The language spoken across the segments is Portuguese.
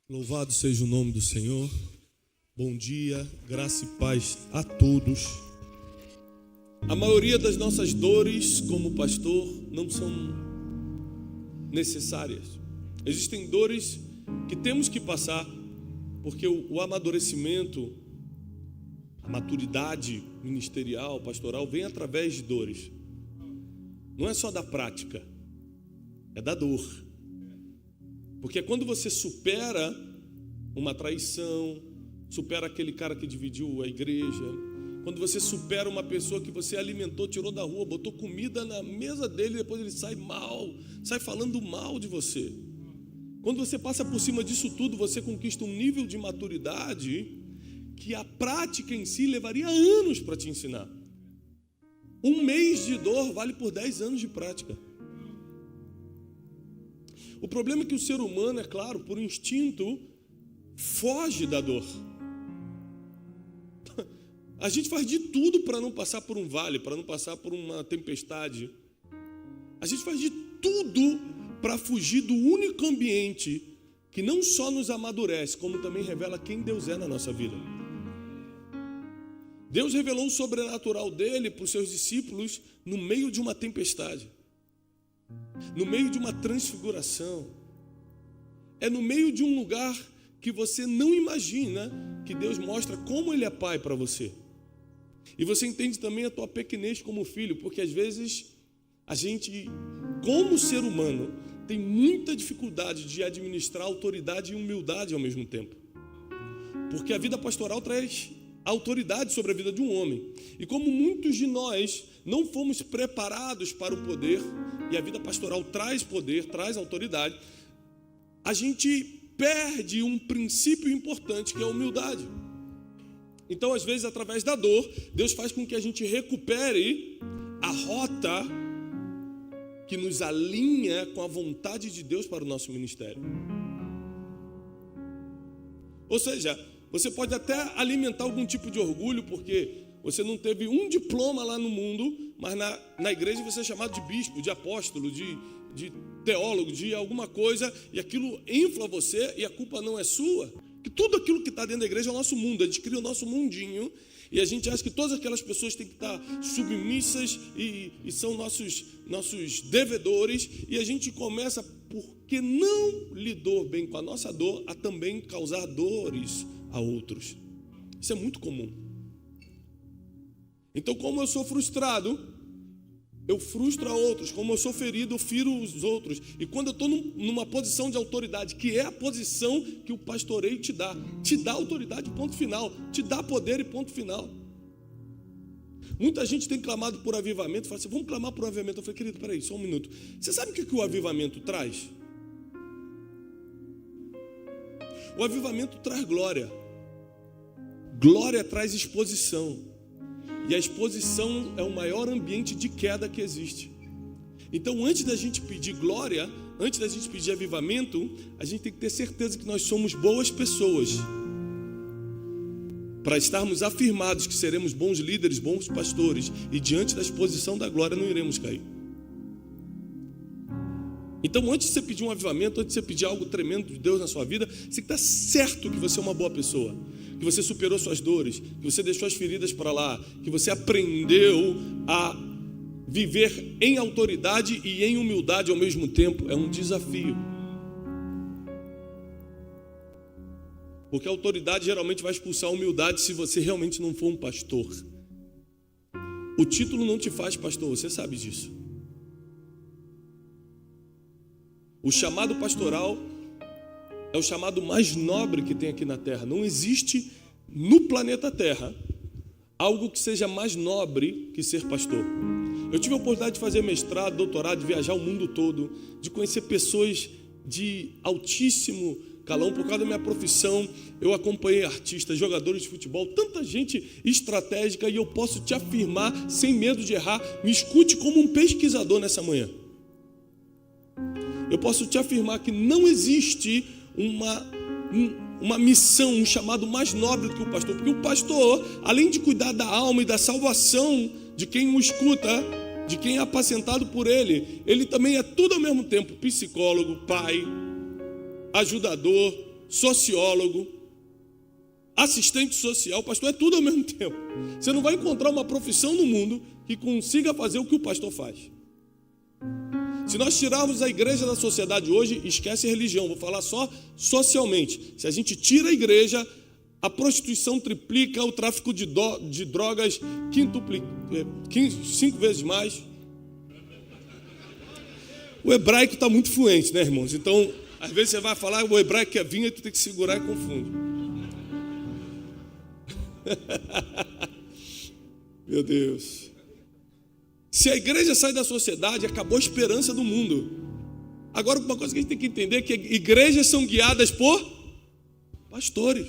Louvado seja o nome do Senhor. Bom dia, graça e paz a todos. A maioria das nossas dores como pastor não são necessárias. Existem dores que temos que passar, porque o amadurecimento, a maturidade ministerial, pastoral, vem através de dores. Não é só da prática, é da dor. Porque quando você supera uma traição, supera aquele cara que dividiu a igreja, quando você supera uma pessoa que você alimentou, tirou da rua, botou comida na mesa dele, depois ele sai mal, sai falando mal de você. Quando você passa por cima disso tudo, você conquista um nível de maturidade que a prática em si levaria anos para te ensinar. Um mês de dor vale por 10 anos de prática. O problema é que o ser humano, é claro, por instinto, foge da dor. A gente faz de tudo para não passar por um vale, para não passar por uma tempestade. A gente faz de tudo para fugir do único ambiente que não só nos amadurece, como também revela quem Deus é na nossa vida. Deus revelou o sobrenatural dele para os seus discípulos no meio de uma tempestade, no meio de uma transfiguração. É no meio de um lugar que você não imagina que Deus mostra como Ele é Pai para você. E você entende também a tua pequenez como filho, porque às vezes a gente, como ser humano, tem muita dificuldade de administrar autoridade e humildade ao mesmo tempo. Porque a vida pastoral traz autoridade sobre a vida de um homem. E como muitos de nós não fomos preparados para o poder, e a vida pastoral traz poder, traz autoridade, a gente perde um princípio importante, que é a humildade. Então, às vezes, através da dor, Deus faz com que a gente recupere a rota que nos alinha com a vontade de Deus para o nosso ministério. Ou seja, você pode até alimentar algum tipo de orgulho, porque você não teve um diploma lá no mundo, mas na igreja você é chamado de bispo, de apóstolo, de teólogo, de alguma coisa, e aquilo infla você e a culpa não é sua. Que tudo aquilo que está dentro da igreja é o nosso mundo, a gente cria o nosso mundinho, e a gente acha que todas aquelas pessoas têm que estar submissas e são nossos devedores, e a gente começa, porque não lidou bem com a nossa dor, a também causar dores a outros. Isso é muito comum. Então, como eu sou frustrado, eu frustro a outros. Como eu sou ferido, eu firo os outros. E quando eu estou numa posição de autoridade, que é a posição que o pastoreio te dá autoridade, ponto final, te dá poder e ponto final. Muita gente tem clamado por avivamento, fala assim, vamos clamar por avivamento. Eu falei, querido, peraí, só um minuto. Você sabe o que o avivamento traz? O avivamento traz glória. Glória traz exposição. E a exposição é o maior ambiente de queda que existe. Então, antes da gente pedir glória, antes da gente pedir avivamento, a gente tem que ter certeza que nós somos boas pessoas, para estarmos afirmados que seremos bons líderes, bons pastores, e diante da exposição da glória não iremos cair. Então, antes de você pedir um avivamento, antes de você pedir algo tremendo de Deus na sua vida, você tem que estar certo que você é uma boa pessoa, que você superou suas dores, que você deixou as feridas para lá, que você aprendeu a viver em autoridade e em humildade ao mesmo tempo. É um desafio. Porque a autoridade geralmente vai expulsar a humildade se você realmente não for um pastor. O título não te faz pastor, você sabe disso. O chamado pastoral é o chamado mais nobre que tem aqui na Terra. Não existe no planeta Terra algo que seja mais nobre que ser pastor. Eu tive a oportunidade de fazer mestrado, doutorado, de viajar o mundo todo, de conhecer pessoas de altíssimo calão. Por causa da minha profissão, eu acompanhei artistas, jogadores de futebol, tanta gente estratégica, e eu posso te afirmar, sem medo de errar, me escute como um pesquisador nessa manhã. Eu posso te afirmar que não existe uma missão, um chamado mais nobre do que o pastor, porque o pastor, além de cuidar da alma e da salvação de quem o escuta, de quem é apacentado por ele também é tudo ao mesmo tempo: psicólogo, pai, ajudador, sociólogo, assistente social, pastor é tudo ao mesmo tempo. Você não vai encontrar uma profissão no mundo que consiga fazer o que o pastor faz. Se nós tirarmos a igreja da sociedade hoje, esquece a religião, vou falar só socialmente. Se a gente tira a igreja, a prostituição triplica, o tráfico de drogas quintuplica, 5 vezes mais. O hebraico está muito fluente, né, irmãos? Então, às vezes você vai falar, o hebraico quer vir, e tu tem que segurar e confunde. Meu Deus. Se a igreja sai da sociedade, acabou a esperança do mundo. Agora, uma coisa que a gente tem que entender é que igrejas são guiadas por pastores.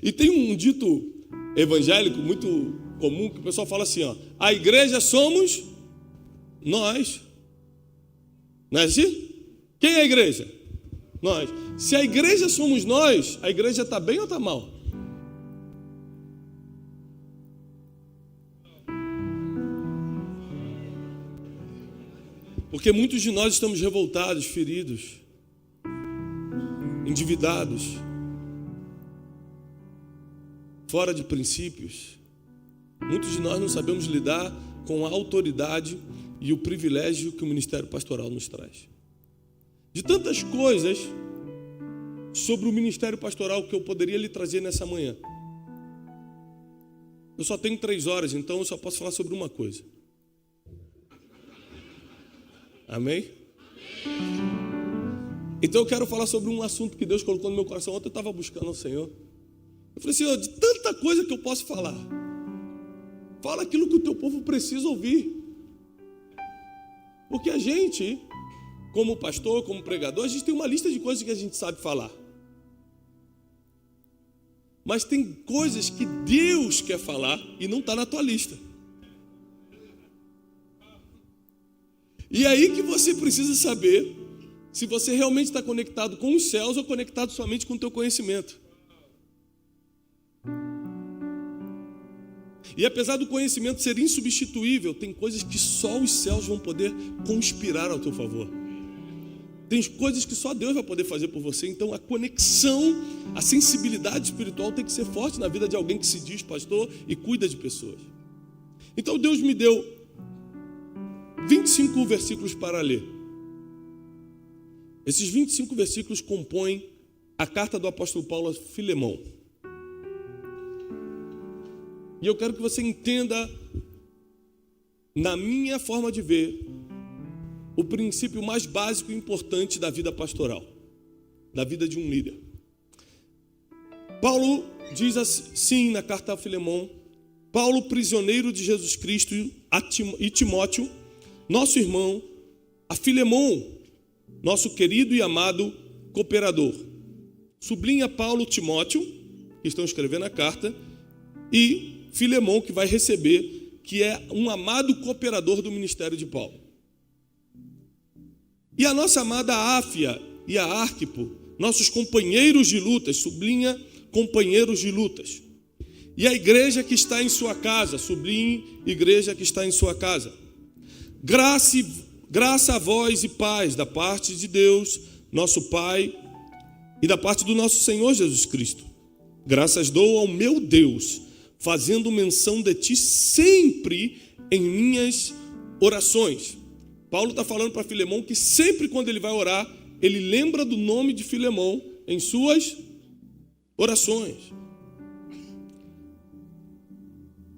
E tem um dito evangélico muito comum que o pessoal fala assim, ó, a igreja somos nós. Não é assim? Quem é a igreja? Nós. Se a igreja somos nós, a igreja está bem ou está mal? Porque muitos de nós estamos revoltados, feridos, endividados, fora de princípios. Muitos de nós não sabemos lidar com a autoridade e o privilégio que o ministério pastoral nos traz. De tantas coisas sobre o ministério pastoral que eu poderia lhe trazer nessa manhã. Eu só tenho 3 horas, então eu só posso falar sobre uma coisa. Amém? Então eu quero falar sobre um assunto que Deus colocou no meu coração. Ontem eu estava buscando ao Senhor. Eu falei, Senhor, de tanta coisa que eu posso falar, fala aquilo que o teu povo precisa ouvir. Porque a gente, como pastor, como pregador, a gente tem uma lista de coisas que a gente sabe falar. Mas tem coisas que Deus quer falar e não está na tua lista. E aí que você precisa saber se você realmente está conectado com os céus ou conectado somente com o teu conhecimento. E apesar do conhecimento ser insubstituível, tem coisas que só os céus vão poder conspirar ao teu favor. Tem coisas que só Deus vai poder fazer por você. Então a conexão, a sensibilidade espiritual tem que ser forte na vida de alguém que se diz pastor e cuida de pessoas. Então Deus me deu 25 versículos para ler. Esses 25 versículos compõem a carta do apóstolo Paulo a Filemão. E eu quero que você entenda, na minha forma de ver, o princípio mais básico e importante da vida pastoral, da vida de um líder. Paulo diz assim na carta a Filemão: Paulo, prisioneiro de Jesus Cristo, e Timóteo, nosso irmão, a Filemão, nosso querido e amado cooperador. Sublinha Paulo, Timóteo, que estão escrevendo a carta, e Filemão, que vai receber, que é um amado cooperador do ministério de Paulo. E a nossa amada Áfia e a Arquipo, nossos companheiros de lutas, sublinha companheiros de lutas. E a igreja que está em sua casa, sublinhe igreja que está em sua casa. Graça a vós e paz da parte de Deus, nosso Pai, e da parte do nosso Senhor Jesus Cristo. Graças dou ao meu Deus, fazendo menção de ti sempre em minhas orações. Paulo está falando para Filemão que sempre quando ele vai orar, ele lembra do nome de Filemão em suas orações.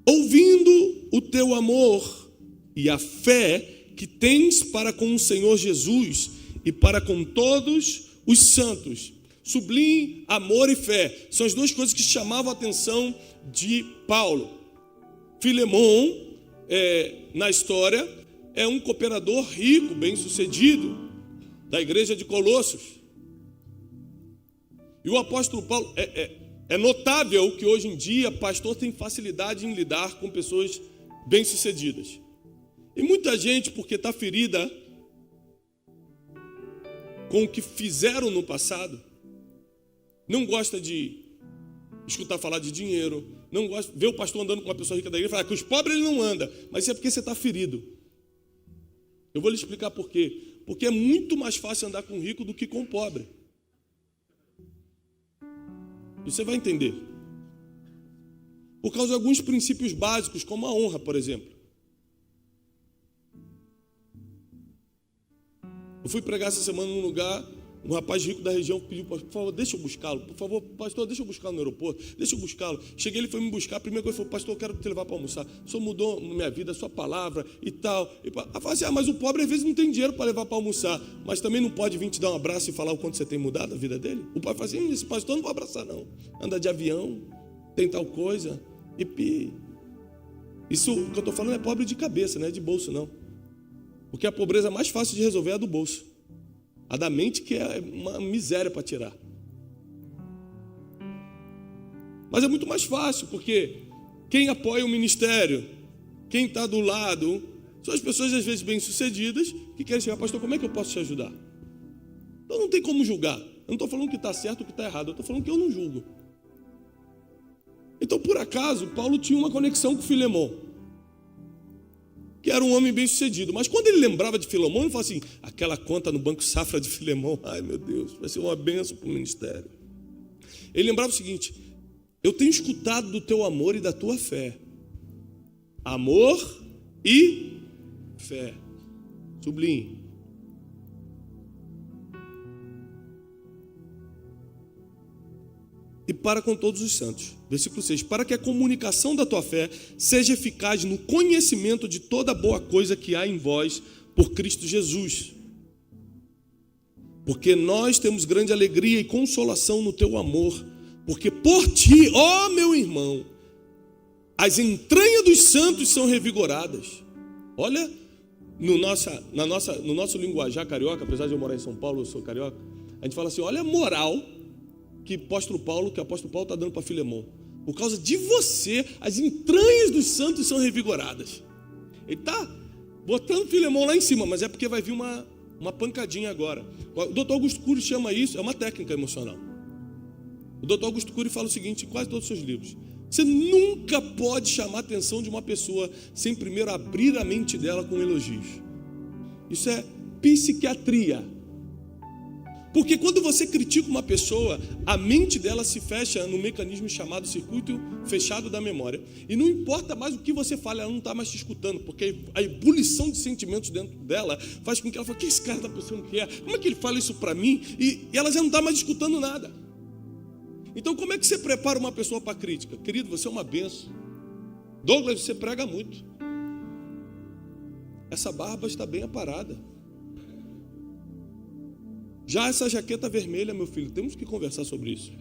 Ouvindo o teu amor e a fé que tens para com o Senhor Jesus e para com todos os santos. Sublinhe amor e fé. São as duas coisas que chamavam a atenção de Paulo. Filemão, na história, é um cooperador rico, bem-sucedido, da igreja de Colossos. E o apóstolo Paulo, é notável que hoje em dia pastor tem facilidade em lidar com pessoas bem-sucedidas. E muita gente, porque está ferida com o que fizeram no passado, não gosta de escutar falar de dinheiro, não gosta de ver o pastor andando com uma pessoa rica da igreja e falar que os pobres ele não anda, mas isso é porque você está ferido. Eu vou lhe explicar por quê. Porque é muito mais fácil andar com o rico do que com o pobre. E você vai entender. Por causa de alguns princípios básicos, como a honra, por exemplo. Eu fui pregar essa semana num lugar, um rapaz rico da região pediu, por favor, deixa eu buscá-lo. Por favor, pastor, deixa eu buscá-lo no aeroporto. Deixa eu buscá-lo. Cheguei, ele foi me buscar. A primeira coisa, ele falou, pastor, eu quero te levar para almoçar. O senhor mudou minha vida, a sua palavra e tal. Eu falei assim, mas o pobre às vezes não tem dinheiro para levar para almoçar. Mas também não pode vir te dar um abraço e falar o quanto você tem mudado a vida dele? O pai fala assim, esse pastor não vou abraçar não. Anda de avião, tem tal coisa. Isso que eu estou falando é pobre de cabeça, não é de bolso não. Porque a pobreza mais fácil de resolver é a do bolso. A da mente que é uma miséria para tirar. Mas é muito mais fácil, porque quem apoia o ministério, quem está do lado, são as pessoas às vezes bem-sucedidas que querem chegar, pastor, como é que eu posso te ajudar? Então não tem como julgar. Eu não estou falando que está certo ou que está errado, eu estou falando que eu não julgo. Então, por acaso, Paulo tinha uma conexão com Filemão, que era um homem bem-sucedido. Mas quando ele lembrava de Filemão, ele falava assim, aquela conta no Banco Safra de Filemão, ai meu Deus, vai ser uma bênção para o ministério. Ele lembrava o seguinte, eu tenho escutado do teu amor e da tua fé. Amor e fé. Sublinhe. E para com todos os santos. Versículo 6. Para que a comunicação da tua fé seja eficaz no conhecimento de toda boa coisa que há em vós por Cristo Jesus. Porque nós temos grande alegria e consolação no teu amor. Porque por ti, ó meu irmão, as entranhas dos santos são revigoradas. Olha, no nosso linguajar carioca, apesar de eu morar em São Paulo, eu sou carioca, a gente fala assim, olha a moral que o apóstolo Paulo está dando para Filemão. Por causa de você, as entranhas dos santos são revigoradas. Ele está botando Filemão lá em cima, mas é porque vai vir uma pancadinha agora. O Dr. Augusto Cury chama isso, é uma técnica emocional. O Dr. Augusto Cury fala o seguinte em quase todos os seus livros. Você nunca pode chamar a atenção de uma pessoa sem primeiro abrir a mente dela com elogios. Isso é psiquiatria. Porque quando você critica uma pessoa, a mente dela se fecha no mecanismo chamado circuito fechado da memória. E não importa mais o que você fala, ela não está mais te escutando, porque a ebulição de sentimentos dentro dela faz com que ela fale, o que esse cara está pensando que é? Como é que ele fala isso para mim? E ela já não está mais escutando nada. Então como é que você prepara uma pessoa para a crítica? Querido, você é uma benção. Douglas, você prega muito. Essa barba está bem aparada. Já essa jaqueta vermelha, meu filho, temos que conversar sobre isso.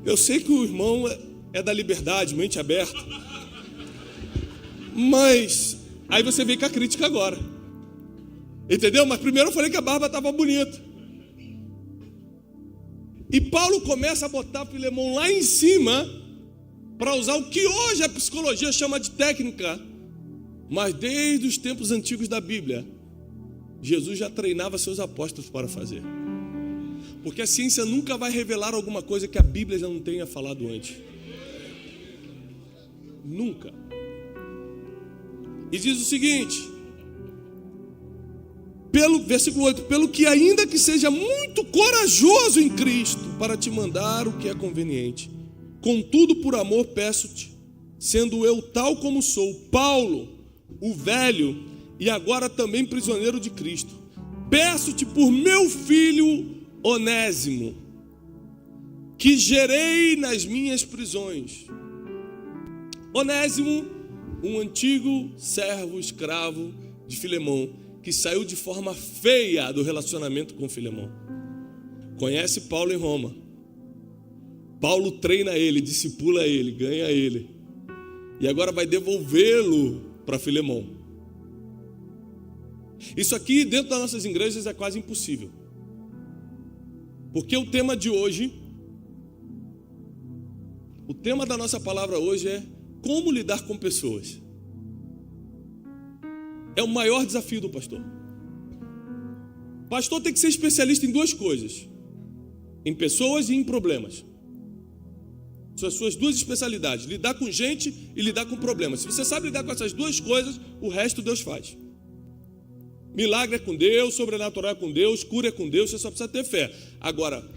Eu sei que o irmão é da liberdade, mente aberta. Mas aí você vem com a crítica agora. Entendeu? Mas primeiro eu falei que a barba estava bonita. E Paulo começa a botar Filemão lá em cima para usar o que hoje a psicologia chama de técnica. Mas desde os tempos antigos da Bíblia, Jesus já treinava seus apóstolos para fazer. Porque a ciência nunca vai revelar alguma coisa que a Bíblia já não tenha falado antes. Nunca. E diz o seguinte, versículo 8, pelo que ainda que seja muito corajoso em Cristo para te mandar o que é conveniente, contudo por amor peço-te, sendo eu tal como sou, Paulo, o velho, e agora também prisioneiro de Cristo, peço-te por meu filho Onésimo, que gerei nas minhas prisões. Onésimo, um antigo servo escravo de Filemão, que saiu de forma feia do relacionamento com Filemão. Conhece Paulo em Roma. Paulo treina ele, discipula ele, ganha ele. E agora vai devolvê-lo para Filemão. Isso aqui dentro das nossas igrejas é quase impossível. Porque o tema de hoje, o tema da nossa palavra hoje é como lidar com pessoas. É o maior desafio do pastor. O pastor tem que ser especialista em duas coisas: em pessoas e em problemas. São as suas duas especialidades: lidar com gente e lidar com problemas. Se você sabe lidar com essas duas coisas, o resto Deus faz. Milagre é com Deus, sobrenatural é com Deus, cura é com Deus, você só precisa ter fé. Agora,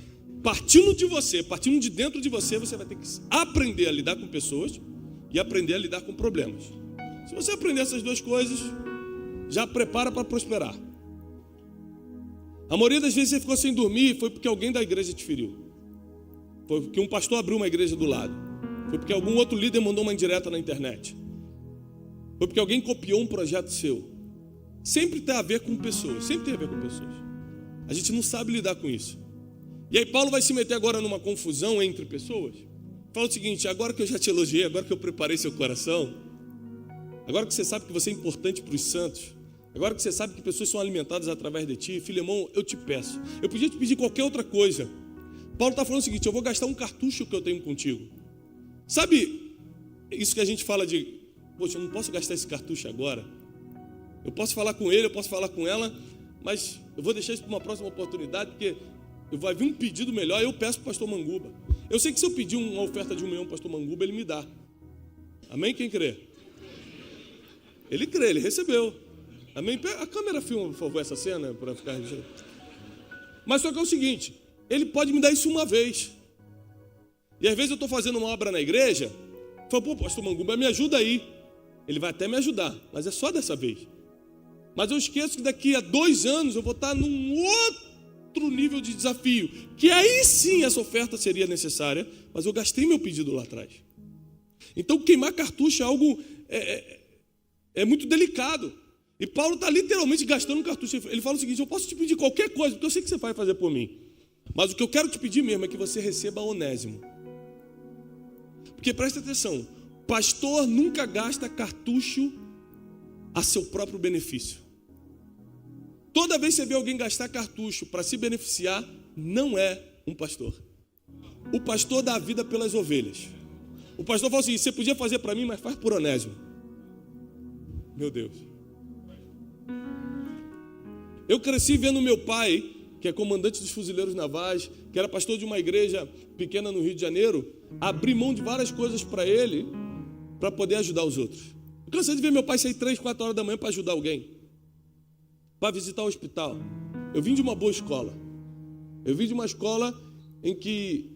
partindo de você, partindo de dentro de você, você vai ter que aprender a lidar com pessoas e aprender a lidar com problemas. Se você aprender essas duas coisas, já prepara para prosperar. A maioria das vezes você ficou sem dormir foi porque alguém da igreja te feriu. Foi porque um pastor abriu uma igreja do lado. Foi porque algum outro líder mandou uma indireta na internet. Foi porque alguém copiou um projeto seu. Sempre tem a ver com pessoas. Sempre tem a ver com pessoas. A gente não sabe lidar com isso. E aí Paulo vai se meter agora numa confusão entre pessoas. Fala o seguinte: agora que eu já te elogiei, agora que eu preparei seu coração, agora que você sabe que você é importante para os santos, agora que você sabe que pessoas são alimentadas através de ti, Filemão, eu te peço. Eu podia te pedir qualquer outra coisa. Paulo está falando o seguinte: eu vou gastar um cartucho que eu tenho contigo. Sabe isso que a gente fala de, poxa, eu não posso gastar esse cartucho agora. Eu posso falar com ele, eu posso falar com ela, mas eu vou deixar isso para uma próxima oportunidade, porque vai vir um pedido melhor, eu peço para o pastor Manguba. Eu sei que se eu pedir uma oferta de 1 milhão para o pastor Manguba, ele me dá. Amém? Quem crê? Ele crê, ele recebeu. Amém? A câmera filma, por favor, essa cena, para ficar registrado. Mas só que é o seguinte: ele pode me dar isso uma vez. E às vezes eu estou fazendo uma obra na igreja, falo, pô, pastor Manguba, me ajuda aí. Ele vai até me ajudar, mas é só dessa vez. Mas eu esqueço que daqui a 2 anos eu vou estar num outro nível de desafio, que aí sim essa oferta seria necessária, mas eu gastei meu pedido lá atrás. Então queimar cartucho é algo é muito delicado. E Paulo está literalmente gastando um cartucho. Ele fala o seguinte: eu posso te pedir qualquer coisa, porque eu sei que você vai fazer por mim. Mas o que eu quero te pedir mesmo é que você receba Onésimo. Porque presta atenção, pastor nunca gasta cartucho a seu próprio benefício. Toda vez que você vê alguém gastar cartucho para se beneficiar, não é um pastor. O pastor dá a vida pelas ovelhas. O pastor fala assim: você podia fazer para mim, mas faz por Onésimo. Meu Deus. Eu cresci vendo meu pai, que é comandante dos fuzileiros navais, que era pastor de uma igreja pequena no Rio de Janeiro, abrir mão de várias coisas para ele, para poder ajudar os outros. Eu cansei de ver meu pai sair 3, 4 horas da manhã para ajudar alguém, para visitar o hospital. Eu vim de uma boa escola. Eu vim de uma escola em que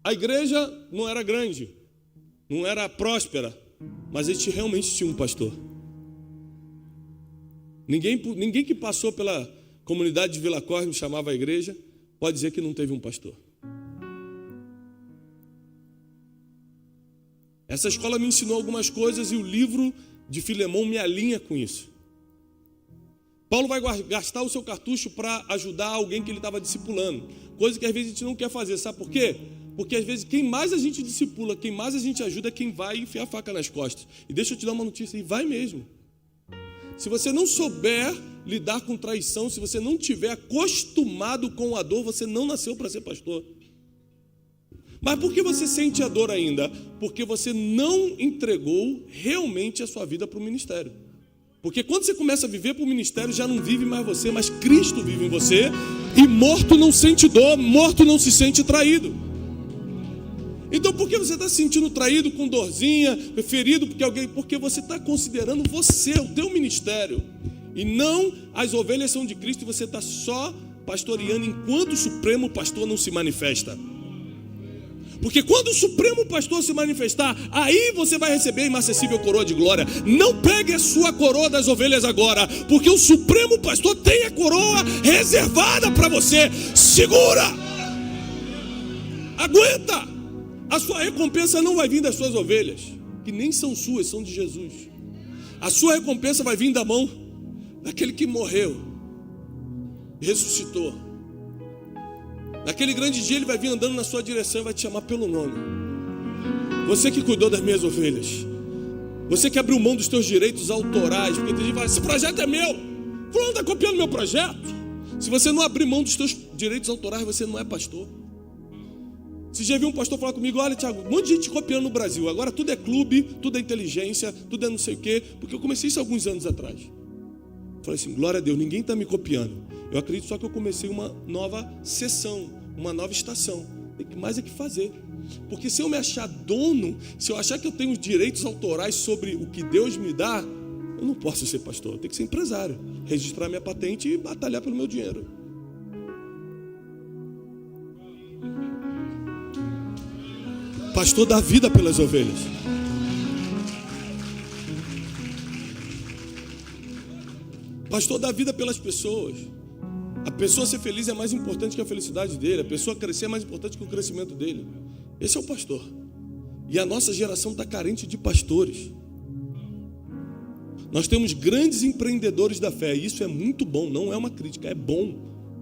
a igreja não era grande, não era próspera, mas a gente realmente tinha um pastor. Ninguém que passou pela comunidade de Vila Cosme, chamava a igreja, pode dizer que não teve um pastor. Essa escola me ensinou algumas coisas e o livro de Filemão me alinha com isso. Paulo vai gastar o seu cartucho para ajudar alguém que ele estava discipulando, coisa que às vezes a gente não quer fazer, sabe por quê? Porque às vezes quem mais a gente discipula, quem mais a gente ajuda é quem vai enfiar a faca nas costas. E deixa eu te dar uma notícia, e vai mesmo. Se você não souber lidar com traição, se você não tiver acostumado com a dor, você não nasceu para ser pastor. Mas por que você sente a dor ainda? Porque você não entregou realmente a sua vida para o ministério. Porque quando você começa a viver para o ministério, já não vive mais você, mas Cristo vive em você. E morto não sente dor, morto não se sente traído. Então por que você está se sentindo traído, com dorzinha, ferido porque alguém? Porque você está considerando você, o teu ministério. E não as ovelhas são de Cristo e você está só pastoreando enquanto o Supremo Pastor não se manifesta. Porque quando o Supremo Pastor se manifestar, aí você vai receber a inacessível coroa de glória. Não pegue a sua coroa das ovelhas agora, porque o Supremo Pastor tem a coroa reservada para você. Segura! Aguenta! A sua recompensa não vai vir das suas ovelhas, que nem são suas, são de Jesus. A sua recompensa vai vir da mão daquele que morreu, ressuscitou. Naquele grande dia ele vai vir andando na sua direção e vai te chamar pelo nome. Você que cuidou das minhas ovelhas, você que abriu mão dos teus direitos autorais, porque tem gente que fala: esse projeto é meu, fulano está copiando meu projeto. Se você não abrir mão dos teus direitos autorais, você não é pastor. Você já viu um pastor falar comigo: olha, Thiago, um monte de gente copiando no Brasil, agora tudo é clube, tudo é inteligência, tudo é não sei o quê, porque eu comecei isso alguns anos atrás. Falei assim: glória a Deus, ninguém está me copiando. Eu acredito só que eu comecei uma nova sessão, uma nova estação. Tem mais é que fazer. Porque se eu me achar dono, se eu achar que eu tenho os direitos autorais sobre o que Deus me dá, eu não posso ser pastor, eu tenho que ser empresário, registrar minha patente e batalhar pelo meu dinheiro. Pastor dá vida pelas ovelhas. Pastor dá vida pelas pessoas. A pessoa ser feliz é mais importante que a felicidade dele. A pessoa crescer é mais importante que o crescimento dele. Esse é o pastor. E a nossa geração está carente de pastores. Nós temos grandes empreendedores da fé. E isso é muito bom, não é uma crítica, é bom.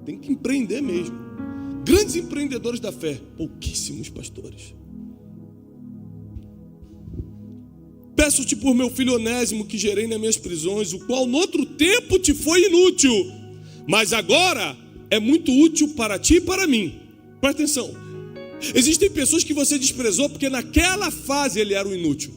Tem que empreender mesmo. Grandes empreendedores da fé, pouquíssimos pastores. Peço-te por meu filho Onésimo, que gerei nas minhas prisões, o qual no outro tempo te foi inútil, mas agora é muito útil para ti e para mim. Presta atenção. Existem pessoas que você desprezou porque naquela fase ele era o inútil.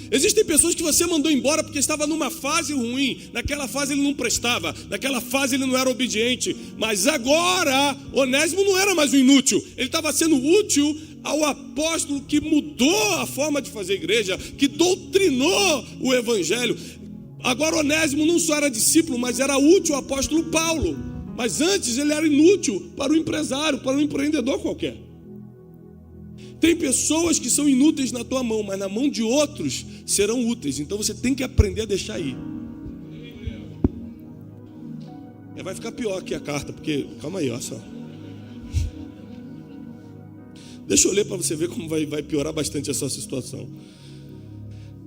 Existem pessoas que você mandou embora porque estava numa fase ruim. Naquela fase ele não prestava, naquela fase ele não era obediente. Mas agora Onésimo não era mais um inútil. Ele estava sendo útil ao apóstolo que mudou a forma de fazer igreja, que doutrinou o evangelho. Agora Onésimo não só era discípulo, mas era útil ao apóstolo Paulo. Mas antes ele era inútil para o empresário, para o empreendedor qualquer. Tem pessoas que são inúteis na tua mão, mas na mão de outros serão úteis. Então você tem que aprender a deixar ir. Vai ficar pior aqui a carta, porque... Calma aí, olha só. Deixa eu ler para você ver como vai piorar bastante essa situação.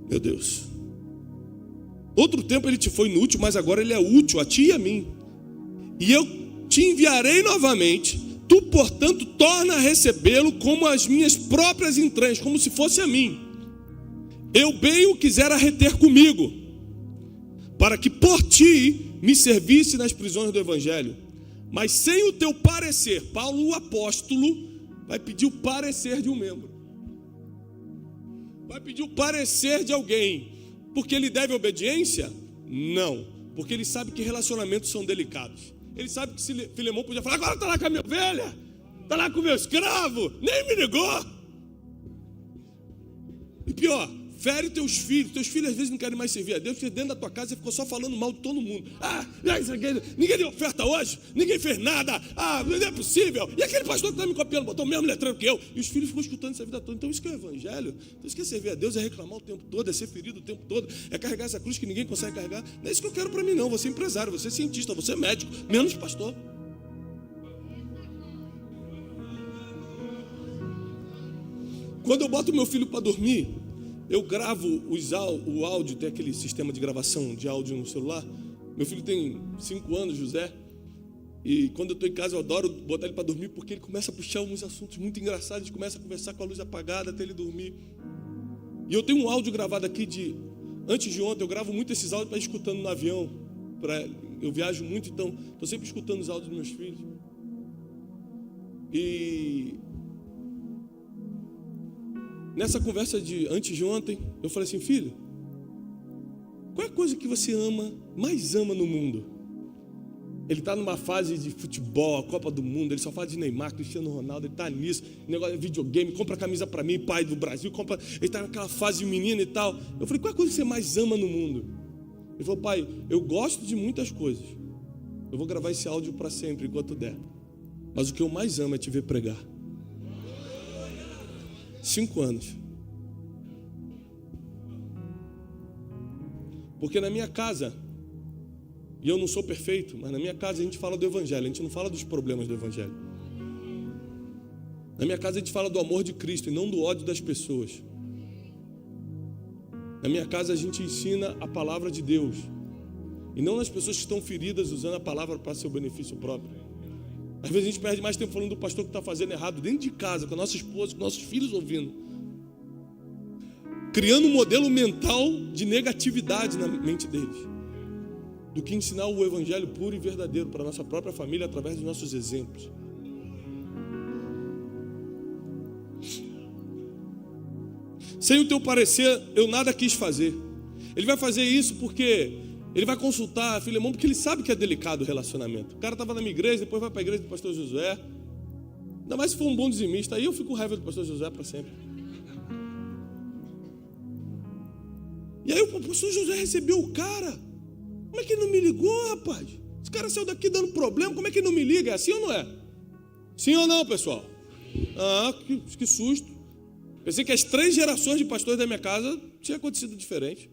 Meu Deus. Outro tempo ele te foi inútil, mas agora ele é útil a ti e a mim. E eu te enviarei novamente. Tu, portanto, torna a recebê-lo como as minhas próprias entranhas, como se fosse a mim. Eu bem o quisera reter comigo, para que por ti me servisse nas prisões do evangelho. Mas sem o teu parecer, Paulo, o apóstolo, vai pedir o parecer de um membro. Vai pedir o parecer de alguém. Porque ele deve obediência? Não. Porque ele sabe que relacionamentos são delicados. Ele sabe que se Filemão podia falar, agora está lá com a minha ovelha, está lá com o meu escravo, nem me ligou. E pior, fere teus filhos às vezes não querem mais servir a Deus, porque dentro da tua casa você ficou só falando mal de todo mundo. Ninguém deu oferta hoje, ninguém fez nada, não é possível. E aquele pastor que está me copiando, botou o mesmo letreiro que eu. E os filhos ficam escutando essa vida toda. Então isso que é o evangelho. Então isso que é servir a Deus, é reclamar o tempo todo, é ser ferido o tempo todo, é carregar essa cruz que ninguém consegue carregar. Não é isso que eu quero para mim não, você é empresário, você é cientista, você é médico, menos pastor. Quando eu boto meu filho para dormir, eu gravo o áudio, tem aquele sistema de gravação de áudio no celular. Meu filho tem 5 anos, José. E quando eu estou em casa, eu adoro botar ele para dormir, porque ele começa a puxar alguns assuntos muito engraçados. A gente começa a conversar com a luz apagada até ele dormir. E eu tenho um áudio gravado aqui antes de ontem. Eu gravo muito esses áudios para ir escutando no avião. Eu viajo muito, então estou sempre escutando os áudios dos meus filhos. E... nessa conversa de antes de ontem, eu falei assim, filho, qual é a coisa que você mais ama no mundo? Ele está numa fase de futebol, a Copa do Mundo, ele só fala de Neymar, Cristiano Ronaldo, ele está nisso, negócio de videogame, compra camisa para mim, pai do Brasil, ele está naquela fase de menino e tal. Eu falei, qual é a coisa que você mais ama no mundo? Ele falou, pai, eu gosto de muitas coisas, eu vou gravar esse áudio para sempre, enquanto der, mas o que eu mais amo é te ver pregar. 5 anos. Porque na minha casa, e eu não sou perfeito, mas na minha casa a gente fala do evangelho, a gente não fala dos problemas do evangelho. Na minha casa a gente fala do amor de Cristo e não do ódio das pessoas. Na minha casa a gente ensina a palavra de Deus e não nas pessoas que estão feridas usando a palavra para seu benefício próprio. Às vezes a gente perde mais tempo falando do pastor que está fazendo errado dentro de casa, com a nossa esposa, com nossos filhos ouvindo, criando um modelo mental de negatividade na mente deles, do que ensinar o evangelho puro e verdadeiro para a nossa própria família através dos nossos exemplos. Sem o teu parecer, eu nada quis fazer. Ele vai fazer isso porque ele vai consultar Filemão, porque ele sabe que é delicado o relacionamento. O cara estava na minha igreja, depois vai para a igreja do pastor Josué. Ainda mais se for um bom dizimista, aí eu fico com raiva do pastor Josué para sempre. E aí o pastor Josué recebeu o cara. Como é que ele não me ligou, rapaz? Esse cara saiu daqui dando problema, como é que ele não me liga? É assim ou não é? Sim ou não, pessoal? Que susto. Pensei que as 3 gerações de pastores da minha casa tinha acontecido diferente.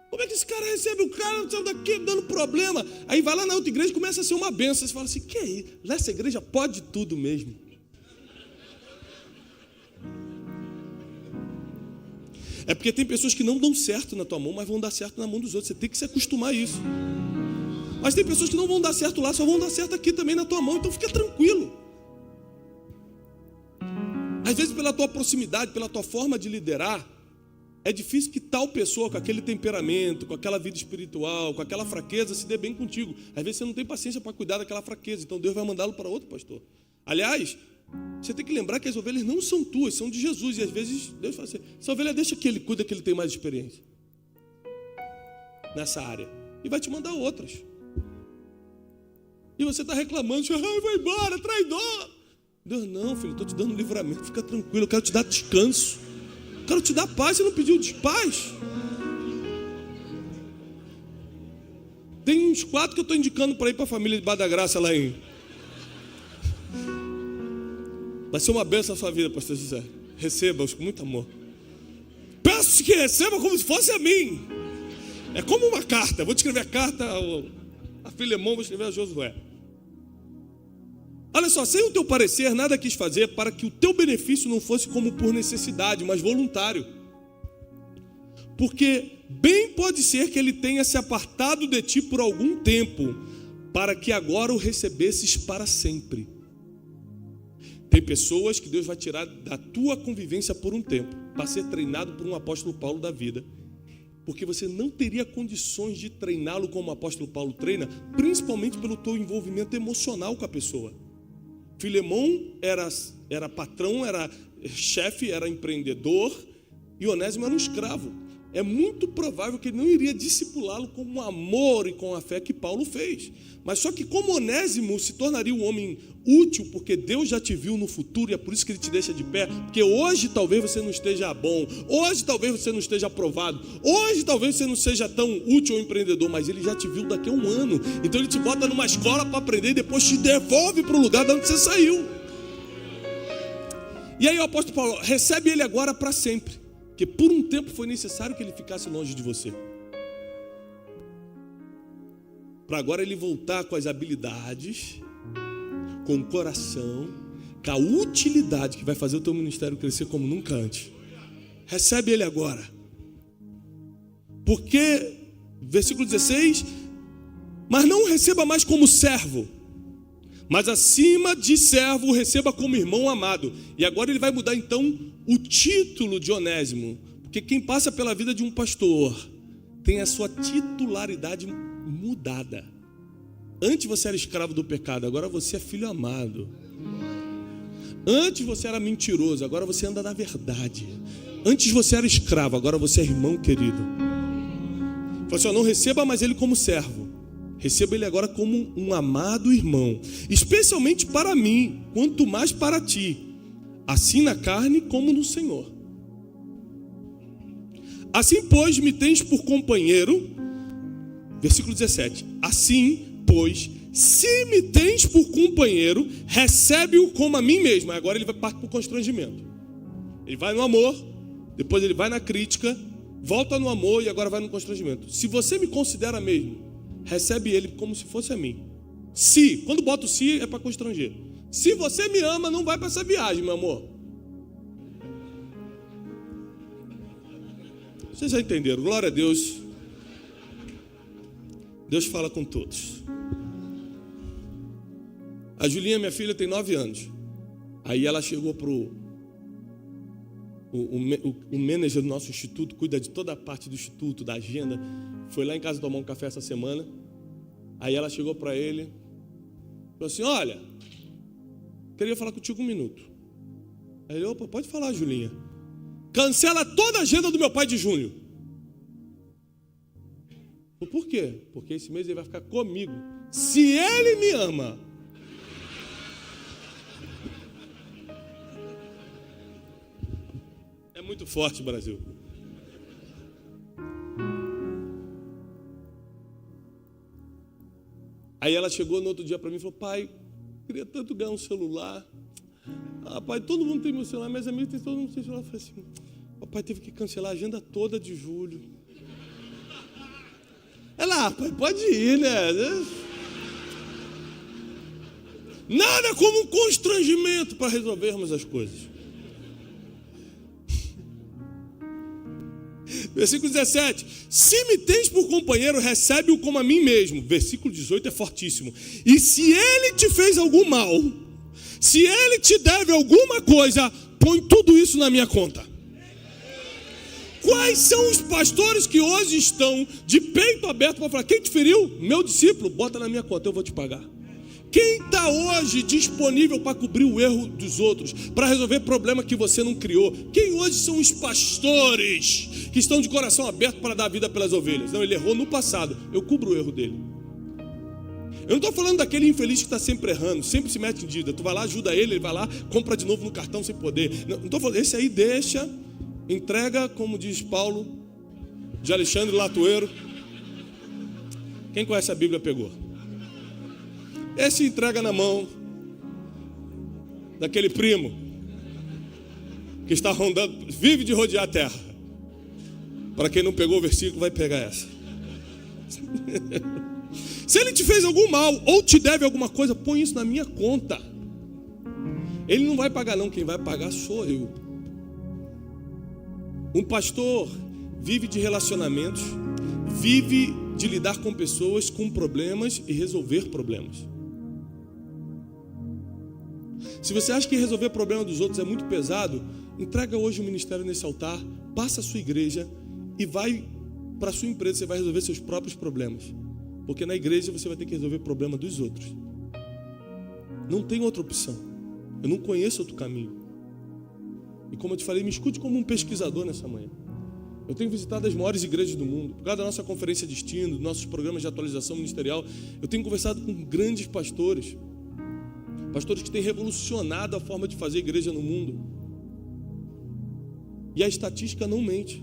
Como é que esse cara recebe o cara, saiu daqui dando problema? Aí vai lá na outra igreja e começa a ser uma benção. Você fala assim, que é isso? Nessa igreja pode tudo mesmo. É porque tem pessoas que não dão certo na tua mão, mas vão dar certo na mão dos outros. Você tem que se acostumar a isso. Mas tem pessoas que não vão dar certo lá, só vão dar certo aqui também na tua mão. Então fica tranquilo. Às vezes pela tua proximidade, pela tua forma de liderar, é difícil que tal pessoa com aquele temperamento, com aquela vida espiritual, com aquela fraqueza se dê bem contigo. Às vezes você não tem paciência para cuidar daquela fraqueza, então Deus vai mandá-lo para outro pastor. Aliás, você tem que lembrar que as ovelhas não são tuas, são de Jesus. E às vezes Deus fala assim, essa ovelha deixa que ele cuida, que ele tem mais experiência nessa área. E vai te mandar outras. E você está reclamando, vai embora, traidor. Deus, não, filho, estou te dando livramento, fica tranquilo, eu quero te dar descanso. Eu quero te dar paz, você não pediu de paz? Tem uns 4 que eu estou indicando para ir para a família de Bar da Graça lá em... Vai ser uma bênção na sua vida, pastor José. Receba-os com muito amor. Peço que receba como se fosse a mim. É como uma carta. Vou te escrever a carta a Filemão, vou escrever a Josué. Olha só, sem o teu parecer, nada quis fazer para que o teu benefício não fosse como por necessidade, mas voluntário. Porque bem pode ser que ele tenha se apartado de ti por algum tempo, para que agora o recebesses para sempre. Tem pessoas que Deus vai tirar da tua convivência por um tempo, para ser treinado por um apóstolo Paulo da vida. Porque você não teria condições de treiná-lo como o apóstolo Paulo treina, principalmente pelo teu envolvimento emocional com a pessoa. Filemão era patrão, era chefe, era empreendedor, e Onésimo era um escravo. É muito provável que ele não iria discipulá-lo com o amor e com a fé que Paulo fez. Mas só que como Onésimo se tornaria um homem útil, porque Deus já te viu no futuro, e é por isso que ele te deixa de pé, porque hoje talvez você não esteja bom, hoje talvez você não esteja aprovado, hoje talvez você não seja tão útil ou empreendedor, mas ele já te viu daqui a um ano. Então ele te bota numa escola para aprender e depois te devolve para o lugar de onde você saiu. E aí o apóstolo Paulo recebe ele agora para sempre, porque por um tempo foi necessário que ele ficasse longe de você, para agora ele voltar com as habilidades, com o coração, com a utilidade que vai fazer o teu ministério crescer como nunca antes. Recebe ele agora. Porque, versículo 16, mas não o receba mais como servo, mas acima de servo o receba como irmão amado. E agora ele vai mudar então o título de Onésimo, porque quem passa pela vida de um pastor tem a sua titularidade mudada. Antes você era escravo do pecado, agora você é filho amado. Antes você era mentiroso, agora você anda na verdade. Antes você era escravo, agora você é irmão querido. Falei assim, não receba mais ele como servo, receba ele agora como um amado irmão, especialmente para mim, quanto mais para ti, assim na carne como no Senhor. Assim, pois, me tens por companheiro, versículo 17, assim, pois, se me tens por companheiro, recebe-o como a mim mesmo. Agora ele vai partir para o constrangimento. Ele vai no amor, depois ele vai na crítica, volta no amor e agora vai no constrangimento. Se você me considera mesmo, recebe ele como se fosse a mim. Se, quando bota o se, é para constranger. Se você me ama, não vai para essa viagem, meu amor. Vocês já entenderam, glória a Deus. Deus fala com todos. A Julinha, minha filha, tem 9 anos. Aí ela chegou pro o manager do nosso instituto, cuida de toda a parte do instituto, da agenda. Foi lá em casa tomar um café essa semana. Aí ela chegou para ele, falou assim, olha, queria falar contigo 1 minuto. Aí ele, opa, pode falar, Julinha. Cancela toda a agenda do meu pai de junho. Por quê? Porque esse mês ele vai ficar comigo. Se ele me ama. É muito forte, Brasil. Aí ela chegou no outro dia para mim e falou, pai, queria tanto ganhar um celular. Pai, todo mundo tem meu celular, meus amigos tem todo mundo tem celular. Eu falei assim, papai teve que cancelar a agenda toda de julho. Ela, pai, pode ir, né? Nada como um constrangimento para resolvermos as coisas. Versículo 17. Se me tens por companheiro, recebe-o como a mim mesmo. Versículo 18 é fortíssimo. E se ele te fez algum mal, se ele te deve alguma coisa, põe tudo isso na minha conta. Quais são os pastores que hoje estão de peito aberto para falar, quem te feriu? Meu discípulo, bota na minha conta, eu vou te pagar. Quem está hoje disponível para cobrir o erro dos outros, para resolver problema que você não criou? Quem hoje são os pastores que estão de coração aberto para dar vida pelas ovelhas? Não, ele errou no passado, eu cubro o erro dele. Eu não estou falando daquele infeliz que está sempre errando, sempre se mete em dívida. Tu vai lá, ajuda ele vai lá, compra de novo no cartão sem poder. Não estou falando, esse aí deixa, entrega, como diz Paulo, de Alexandre Latueiro. Quem conhece a Bíblia pegou. Esse entrega na mão daquele primo que está rondando, vive de rodear a terra. Para quem não pegou o versículo, vai pegar essa. Se ele te fez algum mal ou te deve alguma coisa, põe isso na minha conta. Ele não vai pagar não, quem vai pagar sou eu. Um pastor vive de relacionamentos, vive de lidar com pessoas, com problemas e resolver problemas. Se você acha que resolver problema dos outros é muito pesado, entrega hoje o ministério nesse altar, passa a sua igreja e vai para a sua empresa, você vai resolver seus próprios problemas. Porque na igreja você vai ter que resolver o problema dos outros. Não tem outra opção. Eu não conheço outro caminho. E como eu te falei, me escute como um pesquisador nessa manhã. Eu tenho visitado as maiores igrejas do mundo. Por causa da nossa conferência Destino, dos nossos programas de atualização ministerial, eu tenho conversado com grandes pastores. Pastores que têm revolucionado a forma de fazer igreja no mundo. E a estatística não mente.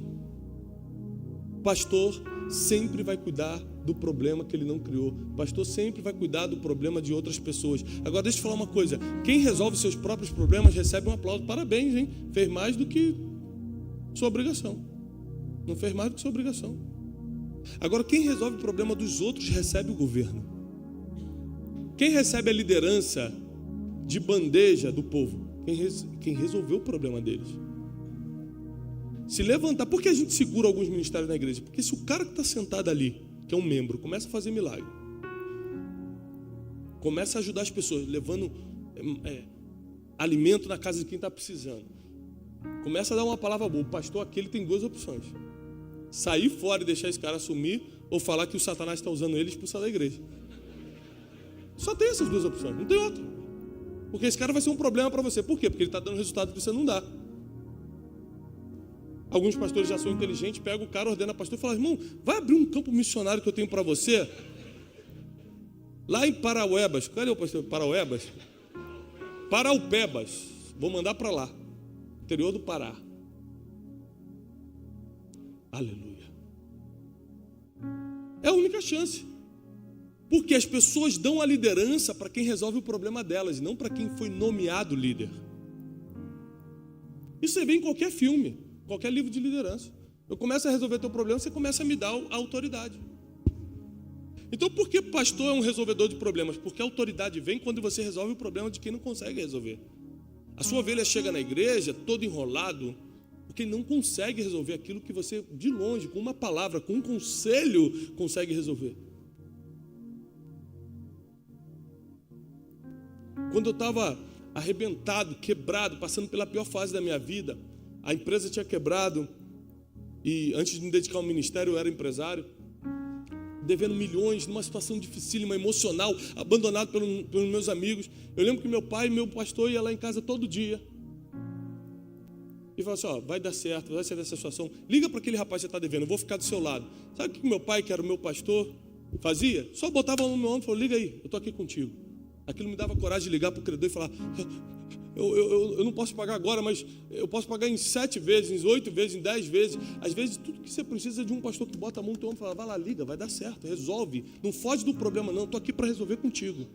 Pastor sempre vai cuidar do problema que ele não criou. Pastor sempre vai cuidar do problema de outras pessoas. Agora deixa eu falar uma coisa. Quem resolve seus próprios problemas recebe um aplauso. Parabéns, hein? Fez mais do que sua obrigação. Não fez mais do que sua obrigação. Agora quem resolve o problema dos outros recebe o governo. Quem recebe a liderança de bandeja do povo? Quem resolveu o problema deles. Se levantar, por que a gente segura alguns ministérios na igreja? Porque se o cara que está sentado ali, que é um membro, começa a fazer milagre, começa a ajudar as pessoas, levando alimento na casa de quem está precisando, começa a dar uma palavra boa, o pastor aquele tem duas opções: sair fora e deixar esse cara assumir, ou falar que o Satanás está usando ele e expulsar da igreja. Só tem essas duas opções, não tem outra. Porque esse cara vai ser um problema para você. Por quê? Porque ele está dando resultado que você não dá. Alguns pastores já são inteligentes, pegam o cara, ordena o pastor e fala: irmão, vai abrir um campo missionário que eu tenho para você lá em Parauebas. Cadê o pastor? Parauebas? Paraupebas. Vou mandar para lá, interior do Pará. Aleluia. É a única chance. Porque as pessoas dão a liderança para quem resolve o problema delas, não para quem foi nomeado líder. Isso você vê em qualquer filme, qualquer livro de liderança. Eu começo a resolver teu problema, você começa a me dar a autoridade. Então por que pastor é um resolvedor de problemas? Porque a autoridade vem quando você resolve o problema de quem não consegue resolver. A sua ovelha chega na igreja todo enrolado, porque não consegue resolver aquilo que você, de longe, com uma palavra, com um conselho, consegue resolver. Quando eu estava arrebentado, quebrado, passando pela pior fase da minha vida, a empresa tinha quebrado, e antes de me dedicar ao ministério eu era empresário, devendo milhões, numa situação dificílima, emocional, abandonado pelos meus amigos. Eu lembro que meu pai e meu pastor iam lá em casa todo dia e falavam assim: ó, vai dar certo, vai sair dessa situação, liga para aquele rapaz que você está devendo, eu vou ficar do seu lado. Sabe o que meu pai, que era o meu pastor, fazia? Só botava no meu ombro e falou: liga aí, eu estou aqui contigo. Aquilo me dava coragem de ligar para o credor e falar: eu não posso pagar agora, mas eu posso pagar em 7 vezes, em 8 vezes, em 10 vezes. Às vezes tudo que você precisa é de um pastor que bota a mão no teu ombro e fala: vai lá, liga, vai dar certo, resolve. Não foge do problema não, estou aqui para resolver contigo.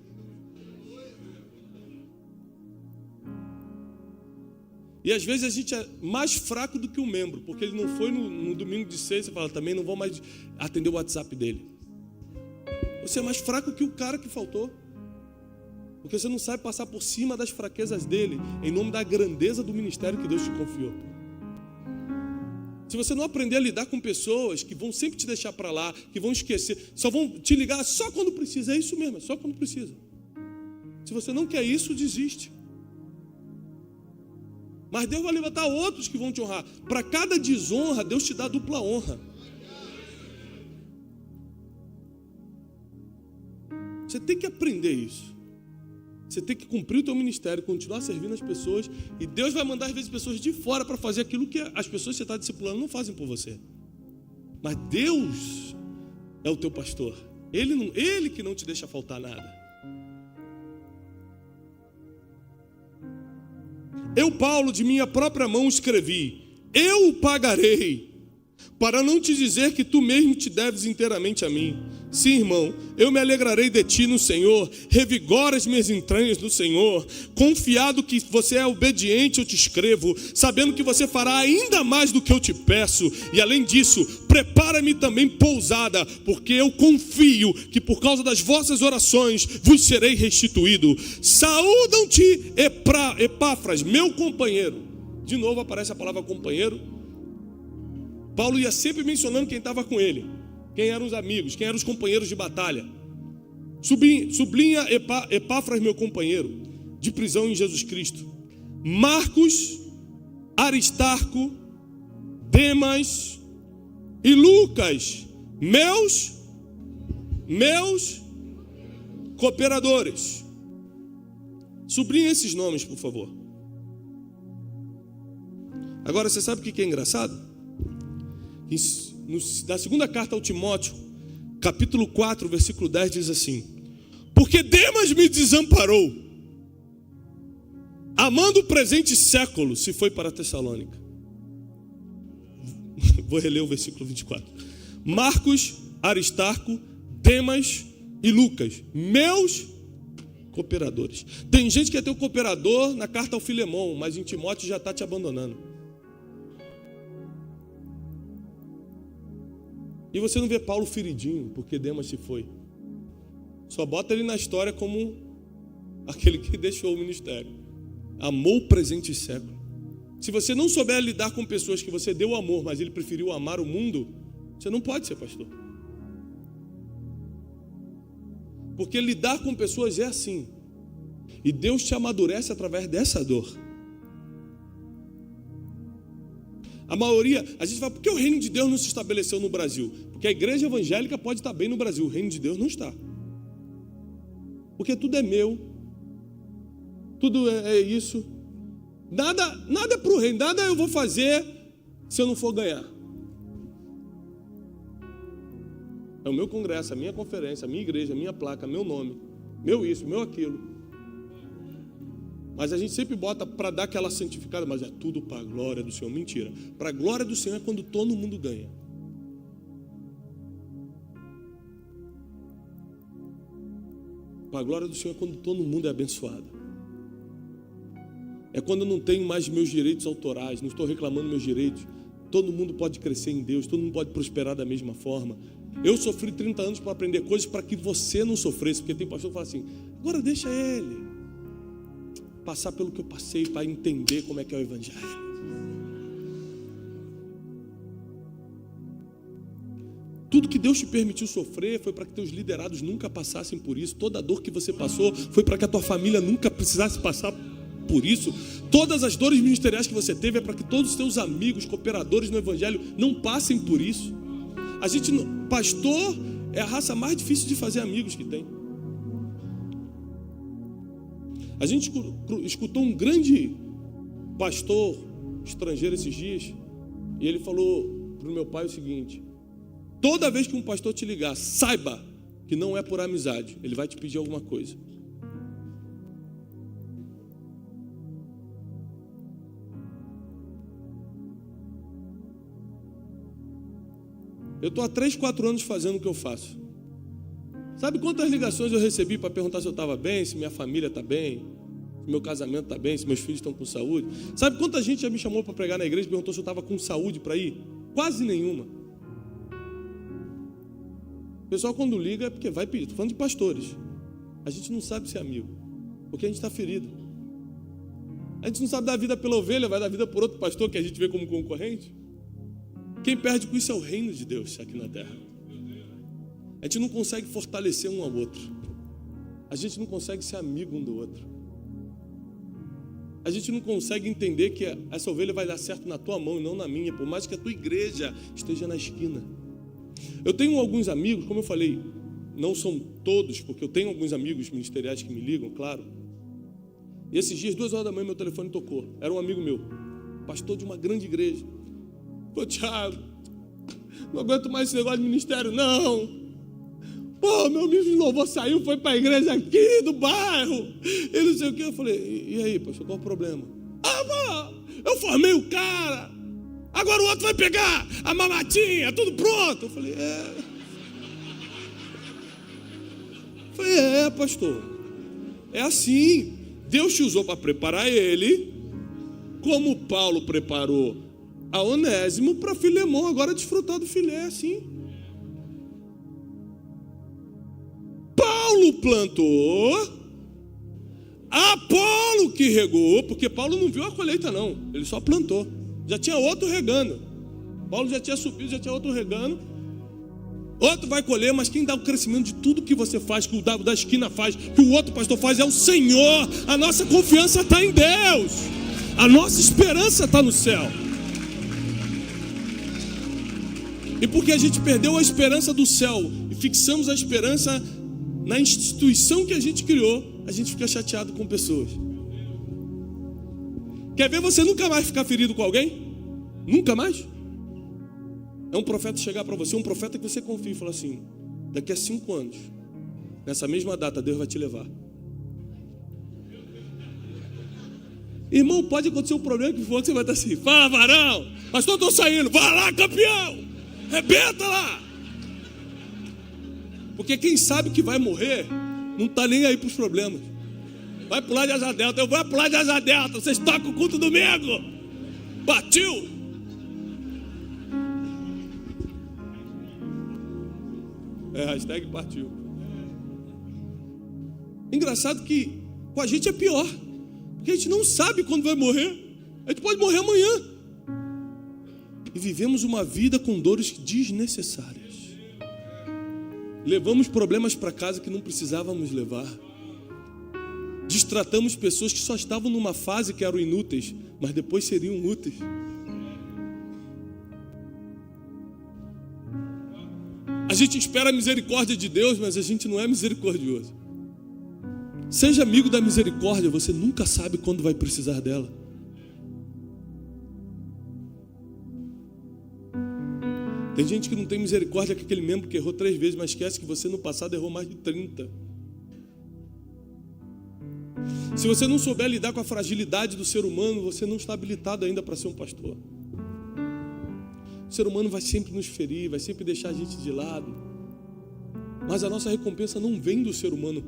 E às vezes a gente é mais fraco do que um membro, porque ele não foi no domingo de ceia, você fala, também não vou mais atender o WhatsApp dele. Você é mais fraco que o cara que faltou. Porque você não sabe passar por cima das fraquezas dele, em nome da grandeza do ministério que Deus te confiou. Se você não aprender a lidar com pessoas que vão sempre te deixar para lá, que vão esquecer, só vão te ligar só quando precisa, é isso mesmo, é só quando precisa. Se você não quer isso, desiste. Mas Deus vai levantar outros que vão te honrar. Para cada desonra, Deus te dá dupla honra. Você tem que aprender isso. Você tem que cumprir o teu ministério, continuar servindo as pessoas, e Deus vai mandar às vezes pessoas de fora para fazer aquilo que as pessoas que você está discipulando não fazem por você. Mas Deus é o teu pastor. Ele que não te deixa faltar nada. Eu, Paulo, de minha própria mão escrevi: eu o pagarei, para não te dizer que tu mesmo te deves inteiramente a mim. Sim, irmão, eu me alegrarei de ti no Senhor, revigora as minhas entranhas no Senhor. Confiado que você é obediente, eu te escrevo, sabendo que você fará ainda mais do que eu te peço. E além disso, prepara-me também pousada, porque eu confio que por causa das vossas orações vos serei restituído. Saúdam-te, Epáfras, meu companheiro. De novo aparece a palavra companheiro. Paulo ia sempre mencionando quem estava com ele, quem eram os amigos, quem eram os companheiros de batalha. Sublinha Epáfras, meu companheiro, de prisão em Jesus Cristo. Marcos, Aristarco, Demas e Lucas, meus cooperadores. Sublinha esses nomes, por favor. Agora, você sabe o que é engraçado? Na segunda carta ao Timóteo, capítulo 4, versículo 10, diz assim: porque Demas me desamparou, amando o presente século, se foi para Tessalônica. Vou reler o versículo 24. Marcos, Aristarco, Demas e Lucas, meus cooperadores. Tem gente que é teu cooperador na carta ao Filemão, mas em Timóteo já está te abandonando. E você não vê Paulo feridinho, porque Demas se foi. Só bota ele na história como aquele que deixou o ministério. Amou o presente século. Se você não souber lidar com pessoas que você deu amor, mas ele preferiu amar o mundo, você não pode ser pastor. Porque lidar com pessoas é assim. E Deus te amadurece através dessa dor. A maioria, a gente fala, por que o reino de Deus não se estabeleceu no Brasil? Porque a igreja evangélica pode estar bem no Brasil, o reino de Deus não está. Porque tudo é meu, tudo é isso. Nada é para o reino, nada eu vou fazer se eu não for ganhar. É o meu congresso, a minha conferência, a minha igreja, a minha placa, meu nome, meu isso, meu aquilo. Mas a gente sempre bota para dar aquela santificada, mas é tudo para a glória do Senhor. Mentira. Para a glória do Senhor é quando todo mundo ganha. Para a glória do Senhor é quando todo mundo é abençoado. É quando eu não tenho mais meus direitos autorais, não estou reclamando meus direitos. Todo mundo pode crescer em Deus, todo mundo pode prosperar da mesma forma. Eu sofri 30 anos para aprender coisas para que você não sofresse, porque tem pastor que fala assim, agora deixa ele passar pelo que eu passei para entender como é que é o evangelho. Tudo que Deus te permitiu sofrer foi para que teus liderados nunca passassem por isso. Toda a dor que você passou foi para que a tua família nunca precisasse passar por isso. Todas as dores ministeriais que você teve é para que todos os teus amigos, cooperadores no evangelho não passem por isso. A gente, pastor é a raça mais difícil de fazer amigos que tem. A gente escutou um grande pastor estrangeiro esses dias, e ele falou para o meu pai o seguinte: toda vez que um pastor te ligar, saiba que não é por amizade, ele vai te pedir alguma coisa. Eu estou há 3, 4 anos fazendo o que eu faço. Sabe quantas ligações eu recebi para perguntar se eu estava bem, se minha família está bem? meu casamento está bem, se meus filhos estão com saúde. Sabe quanta gente já me chamou para pregar na igreja e perguntou se eu estava com saúde para ir? Quase nenhuma. O pessoal quando liga é porque vai pedir. Estou falando de pastores. A gente não sabe ser amigo, porque a gente está ferido. A gente não sabe dar vida pela ovelha, vai dar vida por outro pastor que a gente vê como concorrente. Quem perde com isso é o reino de Deus aqui na terra. A gente não consegue fortalecer um ao outro. A gente não consegue ser amigo um do outro. A gente não consegue entender que essa ovelha vai dar certo na tua mão e não na minha, por mais que a tua igreja esteja na esquina. Eu tenho alguns amigos, como eu falei, não são todos, porque eu tenho alguns amigos ministeriais que me ligam, claro. E esses dias, 2 horas da manhã, meu telefone tocou. Era um amigo meu, pastor de uma grande igreja. Pô, Thiago, não aguento mais esse negócio de ministério, não. Pô, meu amigo de louvor saiu, foi para a igreja aqui do bairro. E não sei o que. Eu falei, e aí, pastor, qual o problema? Ah, eu formei o cara. Agora o outro vai pegar a mamatinha, tudo pronto. Eu falei, pastor, é assim. Deus te usou para preparar ele, como Paulo preparou a Onésimo para Filemão agora desfrutar do filé, assim. Paulo plantou, Apolo que regou, porque Paulo não viu a colheita não, ele só plantou. Já tinha outro regando. Paulo já tinha subido, já tinha outro regando. Outro vai colher, mas quem dá o crescimento de tudo que você faz, que o da esquina faz, que o outro pastor faz, é o Senhor. A nossa confiança está em Deus. A nossa esperança está no céu. E porque a gente perdeu a esperança do céu e fixamos a esperança na instituição que a gente criou, a gente fica chateado com pessoas. Quer ver você nunca mais ficar ferido com alguém? Nunca mais? É um profeta chegar para você, um profeta que você confia e falar assim, daqui a 5 anos, nessa mesma data, Deus vai te levar. Irmão, pode acontecer um problema que for que você vai estar assim, fala varão, pastor, estou saindo, vai lá campeão, rebenta lá. Porque quem sabe que vai morrer, não está nem aí para os problemas. Vai pular de asa delta, eu vou pular de asa delta, vocês tocam o culto domingo. Partiu. Hashtag partiu. Engraçado que com a gente é pior, porque a gente não sabe quando vai morrer. A gente pode morrer amanhã. E vivemos uma vida com dores desnecessárias. Levamos problemas para casa que não precisávamos levar. Destratamos pessoas que só estavam numa fase que eram inúteis, mas depois seriam úteis. A gente espera a misericórdia de Deus, mas a gente não é misericordioso. Seja amigo da misericórdia, você nunca sabe quando vai precisar dela. Tem gente que não tem misericórdia com aquele membro que errou 3 vezes, mas esquece que você no passado errou mais de 30. Se você não souber lidar com a fragilidade do ser humano, você não está habilitado ainda para ser um pastor. O ser humano vai sempre nos ferir, vai sempre deixar a gente de lado. Mas a nossa recompensa não vem do ser humano.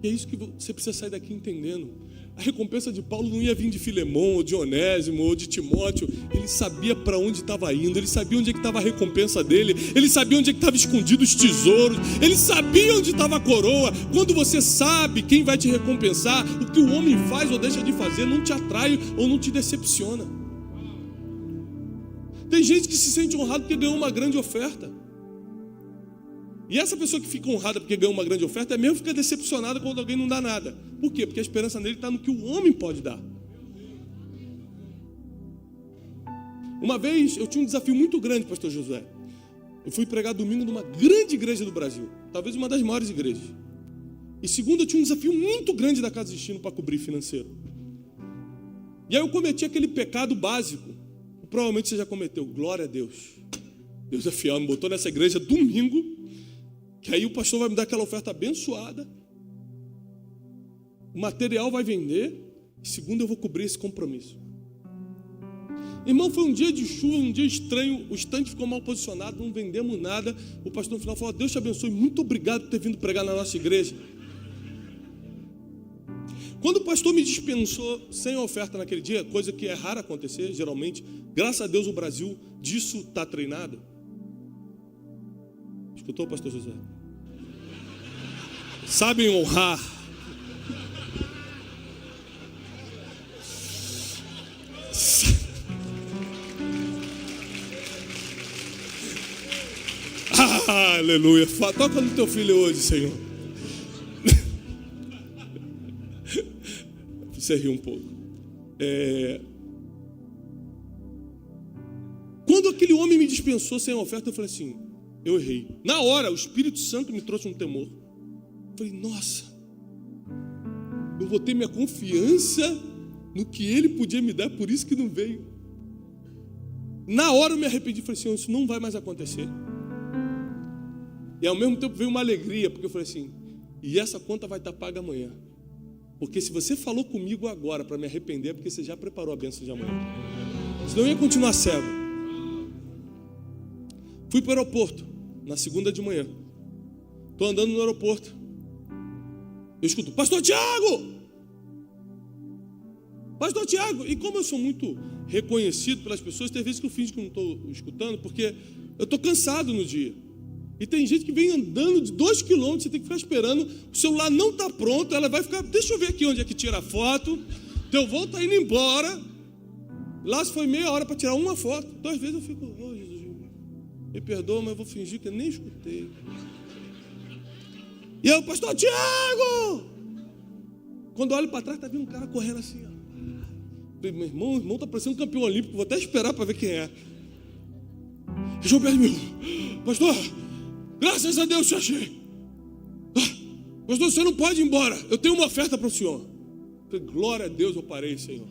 E é isso que você precisa sair daqui entendendo. A recompensa de Paulo não ia vir de Filemão, ou de Onésimo, ou de Timóteo. Ele sabia para onde estava indo, ele sabia onde é que estava a recompensa dele, ele sabia onde é que estava escondido os tesouros, ele sabia onde estava a coroa. Quando você sabe quem vai te recompensar, o que o homem faz ou deixa de fazer não te atrai ou não te decepciona. Tem gente que se sente honrado porque ganhou uma grande oferta. E essa pessoa que fica honrada porque ganhou uma grande oferta é mesmo fica decepcionada quando alguém não dá nada. Por quê? Porque a esperança nele está no que o homem pode dar. Uma vez eu tinha um desafio muito grande, pastor Josué. Eu fui pregar domingo numa grande igreja do Brasil, talvez uma das maiores igrejas. E segundo, eu tinha um desafio muito grande da Casa Destino para cobrir financeiro. E aí eu cometi aquele pecado básico. Provavelmente você já cometeu, glória a Deus. Deus é fiel, me botou nessa igreja domingo, que aí o pastor vai me dar aquela oferta abençoada, o material vai vender, e segundo eu vou cobrir esse compromisso. Irmão, foi um dia de chuva, um dia estranho, o estande ficou mal posicionado, não vendemos nada. O pastor no final falou, Deus te abençoe, muito obrigado por ter vindo pregar na nossa igreja. Quando o pastor me dispensou sem oferta naquele dia, coisa que é rara acontecer, geralmente, graças a Deus o Brasil disso está treinado. Escutou, pastor José? Sabem honrar. Aleluia. Toca no teu filho hoje, Senhor. Você riu um pouco. Quando aquele homem me dispensou sem oferta, eu falei assim, eu errei. Na hora, o Espírito Santo me trouxe um temor. Eu falei, nossa, eu botei minha confiança no que ele podia me dar, por isso que não veio. Na hora eu me arrependi, falei, Senhor, isso não vai mais acontecer. E ao mesmo tempo veio uma alegria, porque eu falei assim, e essa conta vai estar paga amanhã. Porque se você falou comigo agora para me arrepender, é porque você já preparou a bênção de amanhã. Senão eu ia continuar cego. Fui para o aeroporto, na segunda de manhã. Estou andando no aeroporto. Eu escuto, Pastor Tiago! Pastor Tiago! E como eu sou muito reconhecido pelas pessoas, tem vezes que eu finjo que não estou escutando, porque eu estou cansado no dia. E tem gente que vem andando de 2 quilômetros, você tem que ficar esperando, o celular não está pronto, ela vai ficar, deixa eu ver aqui onde é que tira a foto, teu voo está indo embora, lá se foi meia hora para tirar uma foto, então às vezes eu fico, oh, Jesus, me perdoa, mas eu vou fingir que eu nem escutei. E eu, Pastor Tiago! Quando eu olho para trás, está vindo um cara correndo assim, ó. Meu irmão está parecendo campeão olímpico, vou até esperar para ver quem é. João Pedro, meu, pastor, graças a Deus te achei. Pastor, você não pode ir embora. Eu tenho uma oferta para o senhor. Falei, glória a Deus, eu parei, Senhor.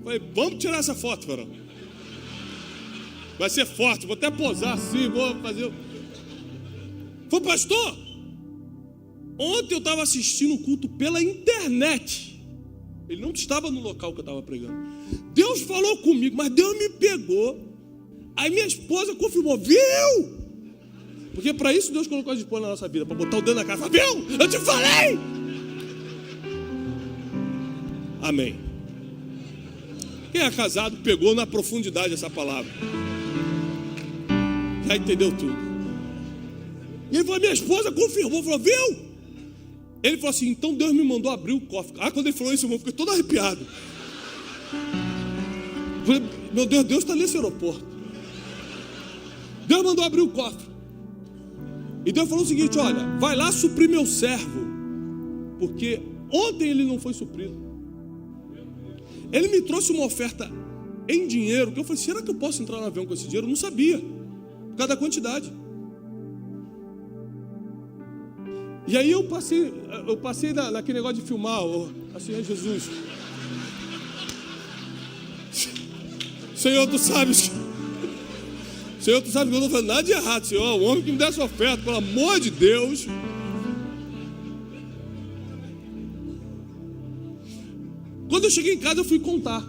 Falei, vamos tirar essa foto, varão. Vai ser forte, vou até posar assim, vou fazer. Falei, pastor, ontem eu estava assistindo o culto pela internet. Ele não estava no local que eu estava pregando. Deus falou comigo, mas Deus me pegou. Aí minha esposa confirmou, viu? Porque para isso Deus colocou a esposa na nossa vida, para botar o dedo na cara, viu? Eu te falei! Amém. Quem é casado pegou na profundidade essa palavra. Já entendeu tudo. E ele falou, minha esposa confirmou, falou, viu? Ele falou assim, então Deus me mandou abrir o cofre. Quando ele falou isso, eu fiquei todo arrepiado. Eu falei, meu Deus, Deus está nesse aeroporto. Deus mandou abrir o cofre. E Deus falou o seguinte, olha, vai lá suprir meu servo, porque ontem ele não foi suprido. Ele me trouxe uma oferta em dinheiro, que eu falei, será que eu posso entrar no avião com esse dinheiro? Eu não sabia, por causa da quantidade. E aí eu passei naquele negócio de filmar, assim, é Jesus. Senhor, tu sabes que eu não estou fazendo nada de errado, Senhor. O homem que me desse essa oferta, pelo amor de Deus. Quando eu cheguei em casa, eu fui contar.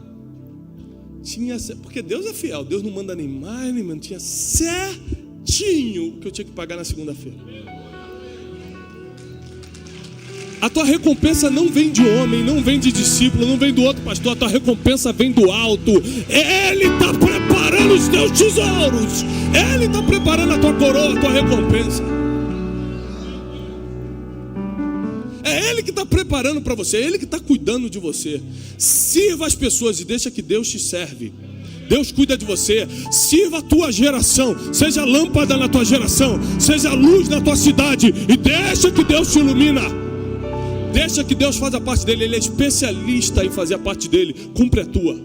Porque Deus é fiel, Deus não manda nem mais, nem menos. Tinha certinho o que eu tinha que pagar na segunda-feira. A tua recompensa não vem de homem, não vem de discípulo, não vem do outro pastor. A tua recompensa vem do alto. Ele está preparando os teus tesouros. Ele está preparando a tua coroa, a tua recompensa. É Ele que está preparando para você. É Ele que está cuidando de você. Sirva as pessoas e deixa que Deus te serve. Deus cuida de você. Sirva a tua geração. Seja lâmpada na tua geração. Seja luz na tua cidade. E deixa que Deus te ilumina. Deixa que Deus faça a parte dele. Ele é especialista em fazer a parte dele. Cumpre a tua.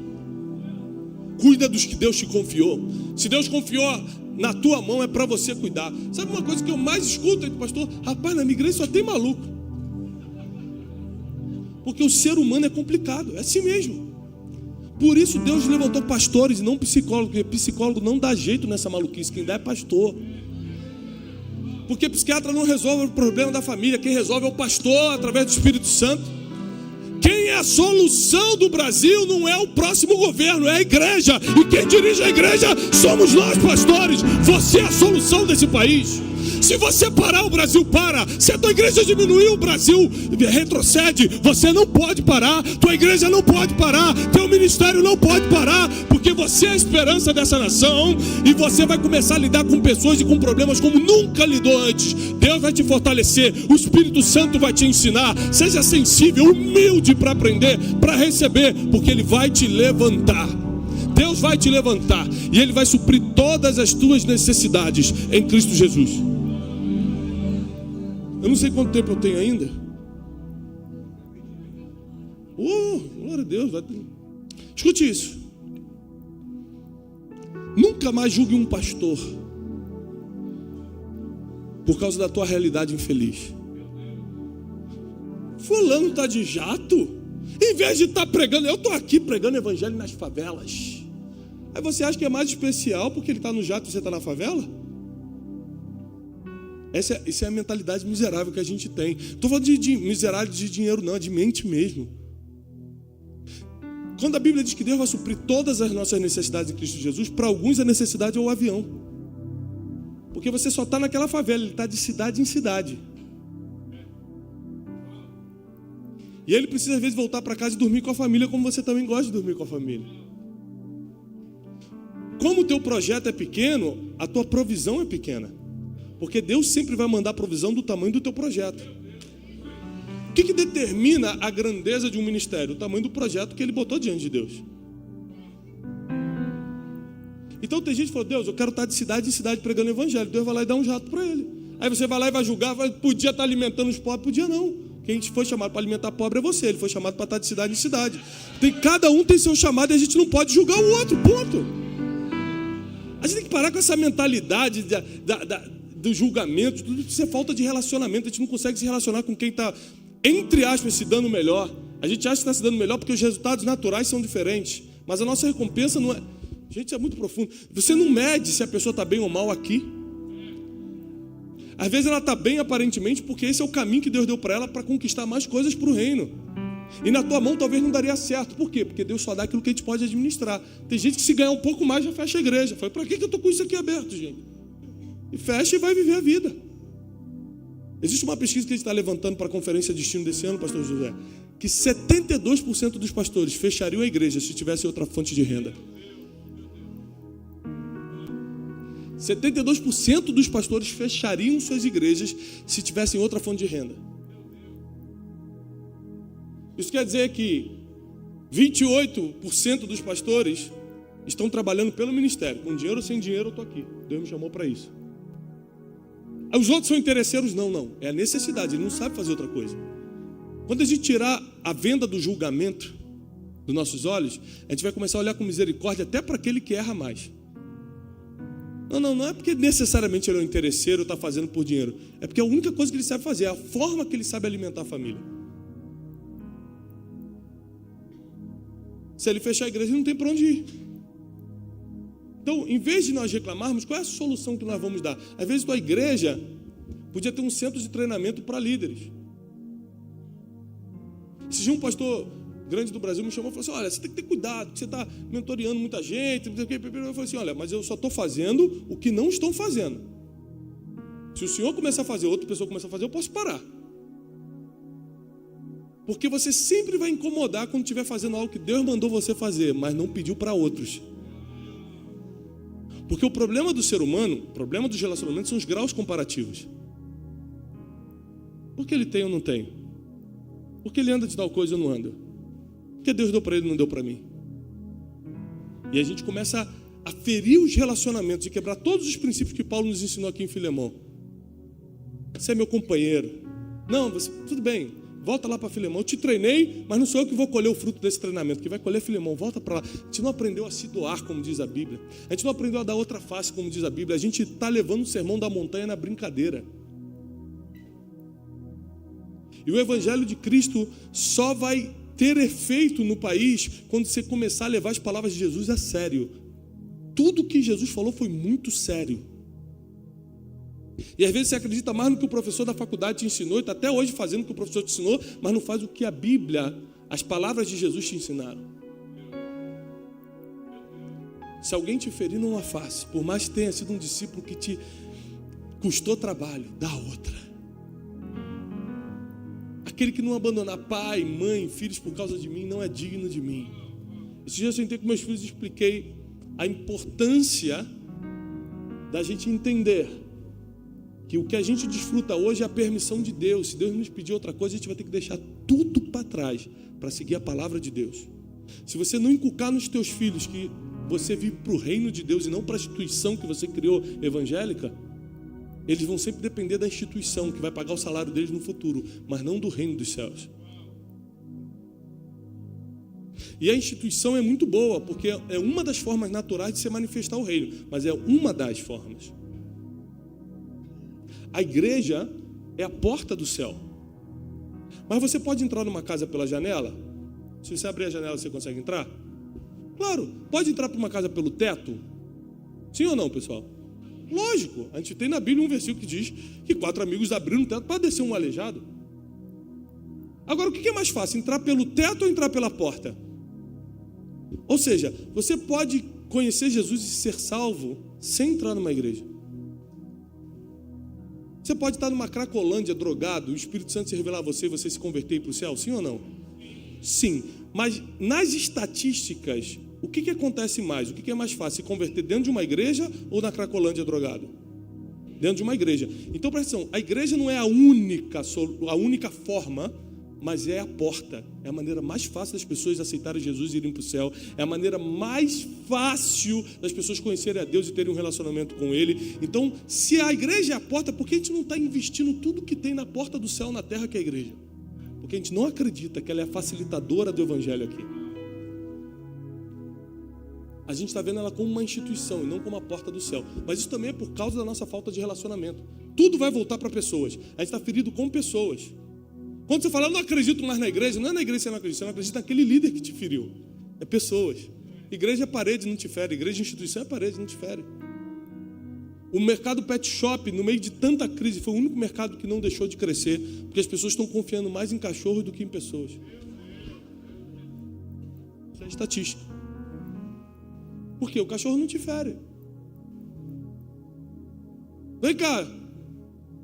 Cuida dos que Deus te confiou. Se Deus confiou na tua mão, é para você cuidar. Sabe uma coisa que eu mais escuto, pastor? Rapaz, na minha igreja só tem maluco. Porque o ser humano é complicado. É assim mesmo. Por isso Deus levantou pastores e não psicólogos. Porque psicólogo não dá jeito nessa maluquice. Quem dá é pastor. Porque psiquiatra não resolve o problema da família. Quem resolve é o pastor através do Espírito Santo. Quem a solução do Brasil não é o próximo governo, é a igreja. E quem dirige a igreja somos nós, pastores. Você é a solução desse país. Se você parar, o Brasil para. Se a tua igreja diminuir, o Brasil retrocede. Você não pode parar. Tua igreja não pode parar. Teu ministério não pode parar. Porque você é a esperança dessa nação. E você vai começar a lidar com pessoas e com problemas como nunca lidou antes. Deus vai te fortalecer. O Espírito Santo vai te ensinar. Seja sensível, humilde para aprender, para receber. Porque Ele vai te levantar. Deus vai te levantar. E Ele vai suprir todas as tuas necessidades em Cristo Jesus. Eu não sei quanto tempo eu tenho ainda. Glória a Deus. Escute isso. Nunca mais julgue um pastor por causa da tua realidade infeliz. Fulano está de jato. Em vez de estar pregando, eu estou aqui pregando evangelho nas favelas. Aí você acha que é mais especial porque ele está no jato e você está na favela? Essa é a mentalidade miserável que a gente tem. Estou falando de miserável de dinheiro não, é de mente mesmo. Quando a Bíblia diz que Deus vai suprir todas as nossas necessidades em Cristo Jesus, para alguns a necessidade é o avião. Porque você só está naquela favela, ele está de cidade em cidade. E ele precisa às vezes voltar para casa e dormir com a família, como você também gosta de dormir com a família. Como o teu projeto é pequeno, a tua provisão é pequena. Porque Deus sempre vai mandar provisão do tamanho do teu projeto. O que determina a grandeza de um ministério? O tamanho do projeto que ele botou diante de Deus. Então tem gente que fala, Deus, eu quero estar de cidade em cidade pregando o evangelho. Deus vai lá e dá um jato para ele. Aí você vai lá e vai julgar, podia estar alimentando os pobres, podia não. Quem foi chamado para alimentar pobre é você, ele foi chamado para estar de cidade em cidade. Cada um tem seu chamado e a gente não pode julgar o outro, ponto. A gente tem que parar com essa mentalidade do julgamento, tudo isso é falta de relacionamento. A gente não consegue se relacionar com quem está, entre aspas, se dando melhor. A gente acha que está se dando melhor porque os resultados naturais são diferentes, mas a nossa recompensa não é. Gente, isso é muito profundo. Você não mede se a pessoa está bem ou mal aqui. Às vezes ela está bem aparentemente porque esse é o caminho que Deus deu para ela para conquistar mais coisas para o reino. E na tua mão talvez não daria certo. Por quê? Porque Deus só dá aquilo que a gente pode administrar. Tem gente que se ganhar um pouco mais já fecha a igreja. Fala, para que eu estou com isso aqui aberto, gente? E fecha e vai viver a vida. Existe uma pesquisa que a gente está levantando para a conferência de destino desse ano, pastor José, que 72% dos pastores fechariam a igreja se tivesse outra fonte de renda. 72% dos pastores fechariam suas igrejas se tivessem outra fonte de renda. Isso quer dizer que 28% dos pastores estão trabalhando pelo ministério. Com dinheiro ou sem dinheiro eu estou aqui. Deus me chamou para isso. Os outros são interesseiros? Não. É a necessidade, ele não sabe fazer outra coisa. Quando a gente tirar a venda do julgamento dos nossos olhos, a gente vai começar a olhar com misericórdia até para aquele que erra mais. Não é porque necessariamente ele é um interesseiro ou está fazendo por dinheiro. É porque a única coisa que ele sabe fazer é a forma que ele sabe alimentar a família. Se ele fechar a igreja, não tem para onde ir. Então, em vez de nós reclamarmos, qual é a solução que nós vamos dar? Às vezes, tua igreja podia ter um centro de treinamento para líderes. Esse dia um pastor grande do Brasil me chamou e falou assim, olha, você tem que ter cuidado, porque você está mentoreando muita gente. Eu falei assim, olha, mas eu só estou fazendo o que não estão fazendo. Se o senhor começar a fazer, outra pessoa começar a fazer, eu posso parar. Porque você sempre vai incomodar quando estiver fazendo algo que Deus mandou você fazer, mas não pediu para outros. Porque o problema do ser humano, o problema dos relacionamentos são os graus comparativos. Por que ele tem ou não tem? Por que ele anda de tal coisa ou não anda? Porque Deus deu para ele e não deu para mim. E a gente começa a ferir os relacionamentos e quebrar todos os princípios que Paulo nos ensinou aqui em Filemão. Você é meu companheiro. Não, tudo bem, volta lá para Filemão. Eu te treinei, mas não sou eu que vou colher o fruto desse treinamento. Quem vai colher é Filemão, volta para lá. A gente não aprendeu a se doar, como diz a Bíblia. A gente não aprendeu a dar outra face, como diz a Bíblia. A gente está levando o sermão da montanha na brincadeira. E o Evangelho de Cristo só vai ter efeito no país quando você começar a levar as palavras de Jesus a sério. Tudo que Jesus falou foi muito sério. E às vezes você acredita mais no que o professor da faculdade te ensinou, e está até hoje fazendo o que o professor te ensinou, mas não faz o que a Bíblia As palavras de Jesus te ensinaram. Se alguém te ferir numa face, por mais que tenha sido um discípulo que te custou trabalho, dá outra. Aquele que não abandonar pai, mãe, filhos por causa de mim, não é digno de mim. Esse dia eu sentei com meus filhos e expliquei a importância da gente entender que o que a gente desfruta hoje é a permissão de Deus. Se Deus nos pedir outra coisa, a gente vai ter que deixar tudo para trás para seguir a palavra de Deus. Se você não inculcar nos teus filhos que você vive para o reino de Deus e não para a instituição que você criou evangélica, eles vão sempre depender da instituição que vai pagar o salário deles no futuro, mas não do reino dos céus. E a instituição é muito boa, porque é uma das formas naturais de se manifestar o reino, mas é uma das formas. A igreja é a porta do céu. Mas você pode entrar numa casa pela janela? Se você abrir a janela, você consegue entrar? Claro. Pode entrar para uma casa pelo teto? Sim ou não, pessoal? Lógico. A gente tem na Bíblia um versículo que diz que 4 amigos abriram o teto para descer um aleijado. Agora, o que é mais fácil? Entrar pelo teto ou entrar pela porta? Ou seja, você pode conhecer Jesus e ser salvo sem entrar numa igreja. Você pode estar numa Cracolândia, drogado, o Espírito Santo se revelar a você e você se converter para o céu, sim ou não? Sim, mas nas estatísticas, o que acontece mais? O que é mais fácil, se converter dentro de uma igreja ou na Cracolândia drogado? Dentro de uma igreja. Então presta atenção, a igreja não é a única forma, mas é a porta. É a maneira mais fácil das pessoas aceitarem Jesus e irem para o céu. É a maneira mais fácil das pessoas conhecerem a Deus e terem um relacionamento com Ele. Então, se a igreja é a porta, por que a gente não está investindo tudo que tem na porta do céu na terra que é a igreja? Porque a gente não acredita que ela é a facilitadora do evangelho aqui. A gente está vendo ela como uma instituição e não como a porta do céu. Mas isso também é por causa da nossa falta de relacionamento. Tudo vai voltar para pessoas. A gente está ferido com pessoas. Quando você fala, eu não acredito mais na igreja, não é na igreja que você não acredita naquele líder que te feriu. É pessoas. Igreja é parede, não te fere. Igreja é instituição, é parede, não te fere. O mercado pet shop, no meio de tanta crise, foi o único mercado que não deixou de crescer, porque as pessoas estão confiando mais em cachorros do que em pessoas. Isso é estatística. Por quê? O cachorro não te fere. Vem cá,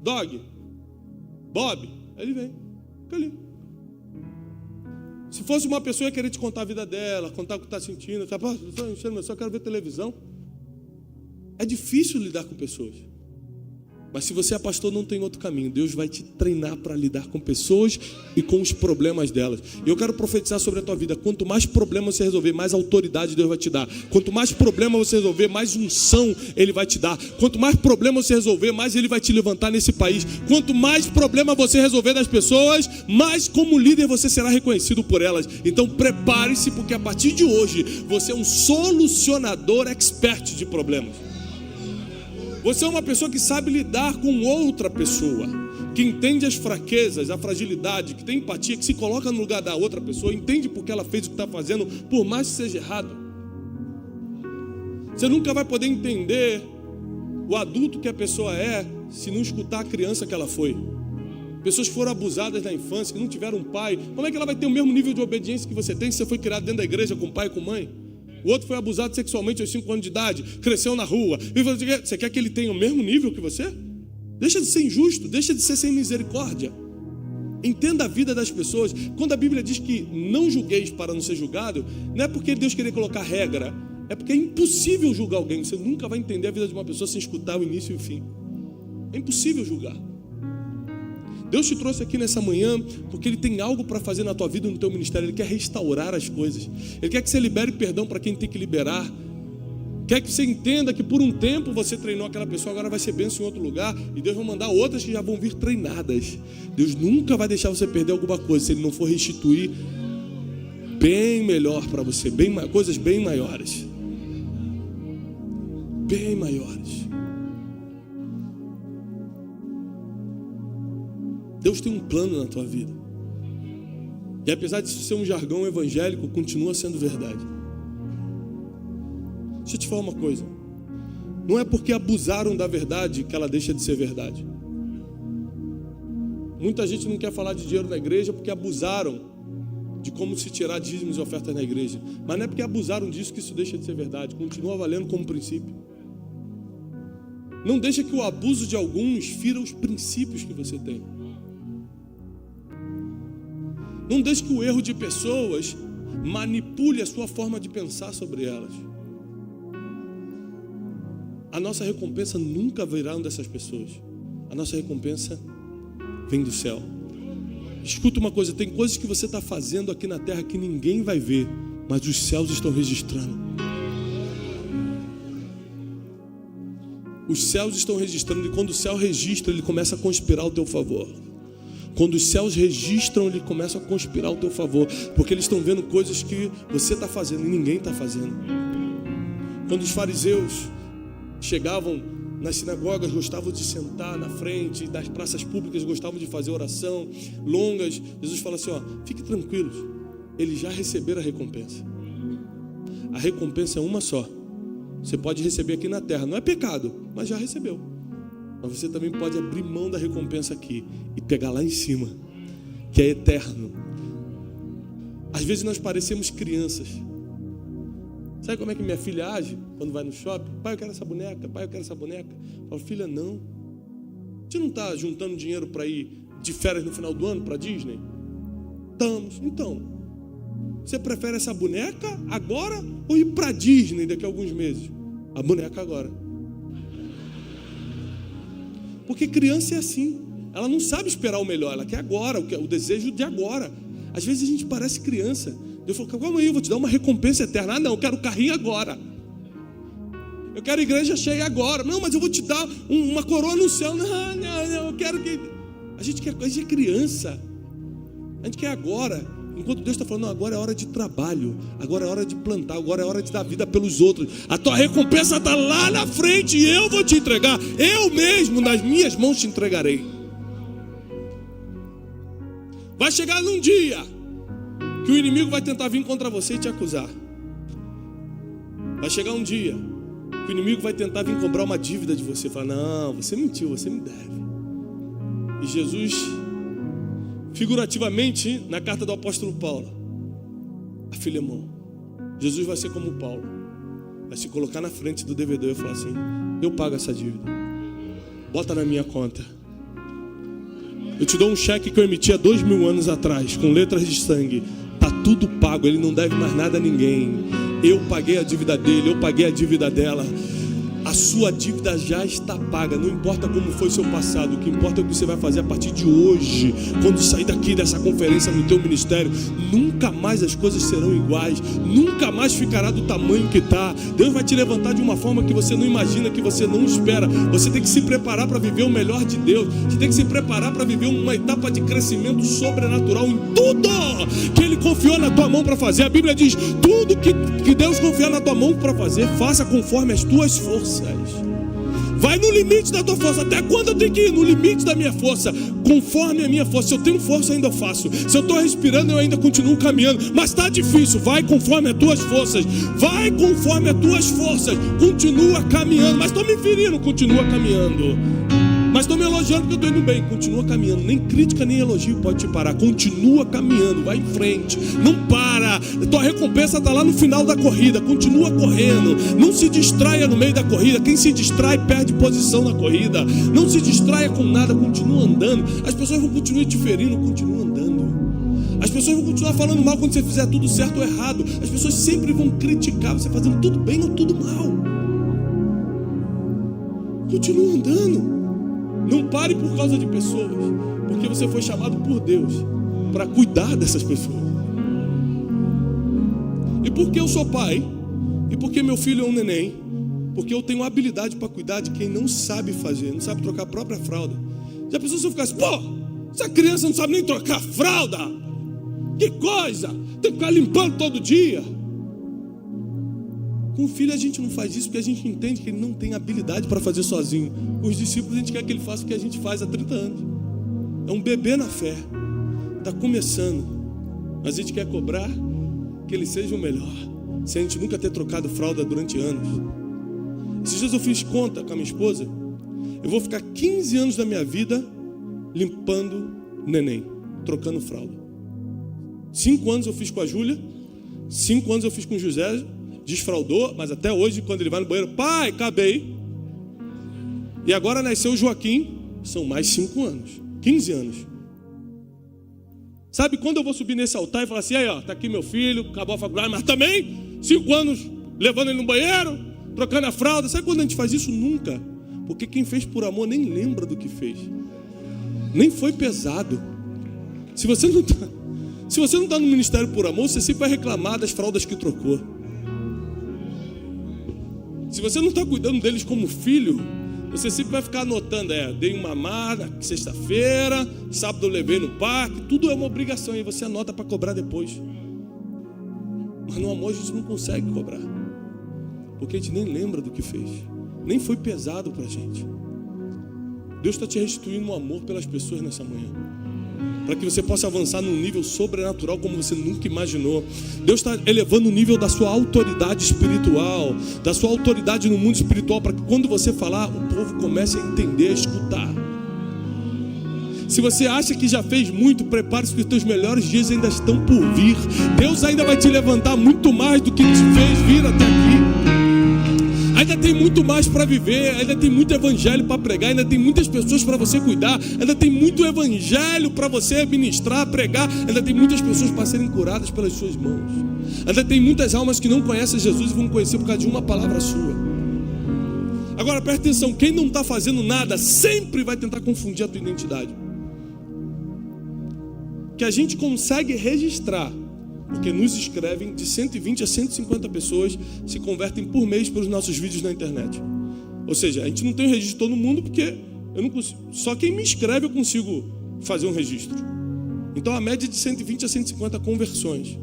dog, Bob. Aí ele vem, fica ali. Se fosse uma pessoa, ia querer te contar a vida dela, contar o que está sentindo. Eu só quero ver televisão. É difícil lidar com pessoas. Mas se você é pastor, não tem outro caminho. Deus vai te treinar para lidar com pessoas e com os problemas delas. E eu quero profetizar sobre a tua vida. Quanto mais problema você resolver, mais autoridade Deus vai te dar. Quanto mais problema você resolver, mais unção Ele vai te dar. Quanto mais problema você resolver, mais Ele vai te levantar nesse país. Quanto mais problema você resolver das pessoas, mais como líder você será reconhecido por elas. Então prepare-se, porque a partir de hoje, você é um solucionador expert de problemas. Você é uma pessoa que sabe lidar com outra pessoa, que entende as fraquezas, a fragilidade, que tem empatia, que se coloca no lugar da outra pessoa, entende porque ela fez o que está fazendo, por mais que seja errado. Você nunca vai poder entender o adulto que a pessoa é se não escutar a criança que ela foi. Pessoas que foram abusadas na infância, que não tiveram um pai, como é que ela vai ter o mesmo nível de obediência que você tem se você foi criado dentro da igreja com pai e com mãe? O outro foi abusado sexualmente aos 5 anos de idade, cresceu na rua. E você quer que ele tenha o mesmo nível que você? Deixa de ser injusto, deixa de ser sem misericórdia. Entenda a vida das pessoas. Quando a Bíblia diz que não julgueis para não ser julgado, não é porque Deus queria colocar regra, é porque é impossível julgar alguém. Você nunca vai entender a vida de uma pessoa sem escutar o início e o fim. É impossível julgar. Deus te trouxe aqui nessa manhã porque Ele tem algo para fazer na tua vida e no teu ministério. Ele quer restaurar as coisas. Ele quer que você libere perdão para quem tem que liberar. Quer que você entenda que por um tempo você treinou aquela pessoa, agora vai ser bênção em outro lugar. E Deus vai mandar outras que já vão vir treinadas. Deus nunca vai deixar você perder alguma coisa se Ele não for restituir bem melhor para você. Coisas bem maiores. Bem maiores. Deus tem um plano na tua vida. E apesar de ser um jargão evangélico, continua sendo verdade. Deixa eu te falar uma coisa. Não é porque abusaram da verdade que ela deixa de ser verdade. Muita gente não quer falar de dinheiro na igreja porque abusaram de como se tirar dízimos e ofertas na igreja. Mas não é porque abusaram disso que isso deixa de ser verdade. Continua valendo como princípio. Não deixa que o abuso de alguns fira os princípios que você tem. Não deixe que o erro de pessoas manipule a sua forma de pensar sobre elas. A nossa recompensa nunca virá dessas pessoas. A nossa recompensa vem do céu. Escuta uma coisa, tem coisas que você está fazendo aqui na terra que ninguém vai ver, mas os céus estão registrando. Os céus estão registrando, e quando o céu registra, ele começa a conspirar ao teu favor. Quando os céus registram, ele começa a conspirar ao teu favor, porque eles estão vendo coisas que você está fazendo e ninguém está fazendo. Quando os fariseus chegavam nas sinagogas, gostavam de sentar na frente das praças públicas, gostavam de fazer oração longas, Jesus fala assim, fiquem tranquilos, eles já receberam a recompensa. A recompensa é uma só. Você pode receber aqui na terra, não é pecado, mas já recebeu. Mas você também pode abrir mão da recompensa aqui e pegar lá em cima, que é eterno. Às vezes nós parecemos crianças. Sabe como é que minha filha age quando vai no shopping? Pai, eu quero essa boneca. Pai, eu quero essa boneca. Eu falo, filha, não. Você não está juntando dinheiro para ir de férias no final do ano para Disney? Estamos. Então, você prefere essa boneca agora ou ir para Disney daqui a alguns meses? A boneca agora. Porque criança é assim. Ela não sabe esperar o melhor. Ela quer agora, o desejo de agora. Às vezes a gente parece criança. Deus falou, calma aí, eu vou te dar uma recompensa eterna. Ah, não, eu quero o carrinho agora. Eu quero a igreja cheia agora. Não, mas eu vou te dar uma coroa no céu. Não, eu quero que... A gente é criança. A gente quer agora. Enquanto Deus está falando, não, agora é hora de trabalho. Agora é hora de plantar. Agora é hora de dar vida pelos outros. A tua recompensa está lá na frente e eu vou te entregar. Eu mesmo, nas minhas mãos, te entregarei. Vai chegar num dia que o inimigo vai tentar vir contra você e te acusar. Vai chegar um dia que o inimigo vai tentar vir cobrar uma dívida de você. Falar, não, você mentiu, você me deve. E Jesus, figurativamente, na carta do apóstolo Paulo, a Filemão, Jesus vai ser como Paulo. Vai se colocar na frente do devedor e falar assim, eu pago essa dívida. Bota na minha conta. Eu te dou um cheque que eu emiti há 2000 anos atrás, com letras de sangue. Está tudo pago, ele não deve mais nada a ninguém. Eu paguei a dívida dele, eu paguei a dívida dela. A sua dívida já está paga. Não importa como foi seu passado, o que importa é o que você vai fazer a partir de hoje. Quando sair daqui dessa conferência no teu ministério, nunca mais as coisas serão iguais. Nunca mais ficará do tamanho que está. Deus vai te levantar de uma forma que você não imagina, que você não espera. Você tem que se preparar para viver o melhor de Deus. Você tem que se preparar para viver uma etapa de crescimento sobrenatural em tudo que Ele confiou na tua mão para fazer. A Bíblia diz, tudo que Deus confiar na tua mão para fazer, faça conforme as tuas forças. Vai no limite da tua força. Até quando eu tenho que ir? No limite da minha força, conforme a minha força. Se eu tenho força, eu ainda faço. Se eu estou respirando, eu ainda continuo caminhando. Mas está difícil, vai conforme as tuas forças. Vai conforme as tuas forças. Continua caminhando. Mas estou me ferindo, continua caminhando. Mas estou me elogiando porque eu estou indo bem. Continua caminhando. Nem crítica, nem elogio pode te parar. Continua caminhando, vai em frente. Não para. Tua recompensa está lá no final da corrida. Continua correndo. Não se distraia no meio da corrida. Quem se distrai perde posição na corrida. Não se distraia com nada. Continua andando. As pessoas vão continuar te ferindo. Continua andando. As pessoas vão continuar falando mal quando você fizer tudo certo ou errado. As pessoas sempre vão criticar você fazendo tudo bem ou tudo mal. Continua andando. Não pare por causa de pessoas, porque você foi chamado por Deus para cuidar dessas pessoas. E porque eu sou pai, e porque meu filho é um neném, porque eu tenho habilidade para cuidar de quem não sabe fazer, não sabe trocar a própria fralda. Já pensou se eu ficasse, essa criança não sabe nem trocar fralda? Que coisa! Tem que ficar limpando todo dia. Com o filho a gente não faz isso porque a gente entende que ele não tem habilidade para fazer sozinho. Com os discípulos a gente quer que ele faça o que a gente faz há 30 anos. É um bebê na fé. Está começando. Mas a gente quer cobrar que ele seja o melhor, sem a gente nunca ter trocado fralda durante anos. Esses dias eu fiz conta com a minha esposa. Eu vou ficar 15 anos da minha vida limpando neném, trocando fralda. 5 anos eu fiz com a Júlia, 5 anos eu fiz com o José, desfraudou, mas até hoje, quando ele vai no banheiro, pai, acabei. E agora nasceu o Joaquim, são mais 5 anos, 15 anos. Sabe, quando eu vou subir nesse altar e falar assim, aí ó, tá aqui meu filho, acabou a faculdade, mas também 5 anos levando ele no banheiro, trocando a fralda. Sabe quando a gente faz isso? Nunca. Porque quem fez por amor nem lembra do que fez. Nem foi pesado. Se você não está no ministério por amor, você sempre vai reclamar das fraldas que trocou. Se você não está cuidando deles como filho, você sempre vai ficar anotando, dei uma mamar na sexta-feira, sábado eu levei no parque, tudo é uma obrigação, e você anota para cobrar depois. Mas no amor a gente não consegue cobrar, porque a gente nem lembra do que fez, nem foi pesado para a gente. Deus está te restituindo um amor pelas pessoas nessa manhã, para que você possa avançar num nível sobrenatural como você nunca imaginou. Deus está elevando o nível da sua autoridade espiritual, da sua autoridade no mundo espiritual, para que quando você falar, o povo comece a entender, a escutar. Se você acha que já fez muito, prepare-se, que os teus melhores dias ainda estão por vir. Deus ainda vai te levantar muito mais do que te fez vir até aqui. Ainda tem muito mais para viver, ainda tem muito evangelho para pregar, ainda tem muitas pessoas para você cuidar, ainda tem muito evangelho para você ministrar, pregar, ainda tem muitas pessoas para serem curadas pelas suas mãos. Ainda tem muitas almas que não conhecem Jesus e vão conhecer por causa de uma palavra sua. Agora presta atenção, quem não está fazendo nada sempre vai tentar confundir a tua identidade. Que a gente consegue registrar, porque nos escrevem de 120 a 150 pessoas se convertem por mês pelos nossos vídeos na internet. Ou seja, a gente não tem o registro de todo mundo, porque eu não consigo, só quem me escreve eu consigo fazer um registro. Então a média é de 120 a 150 conversões.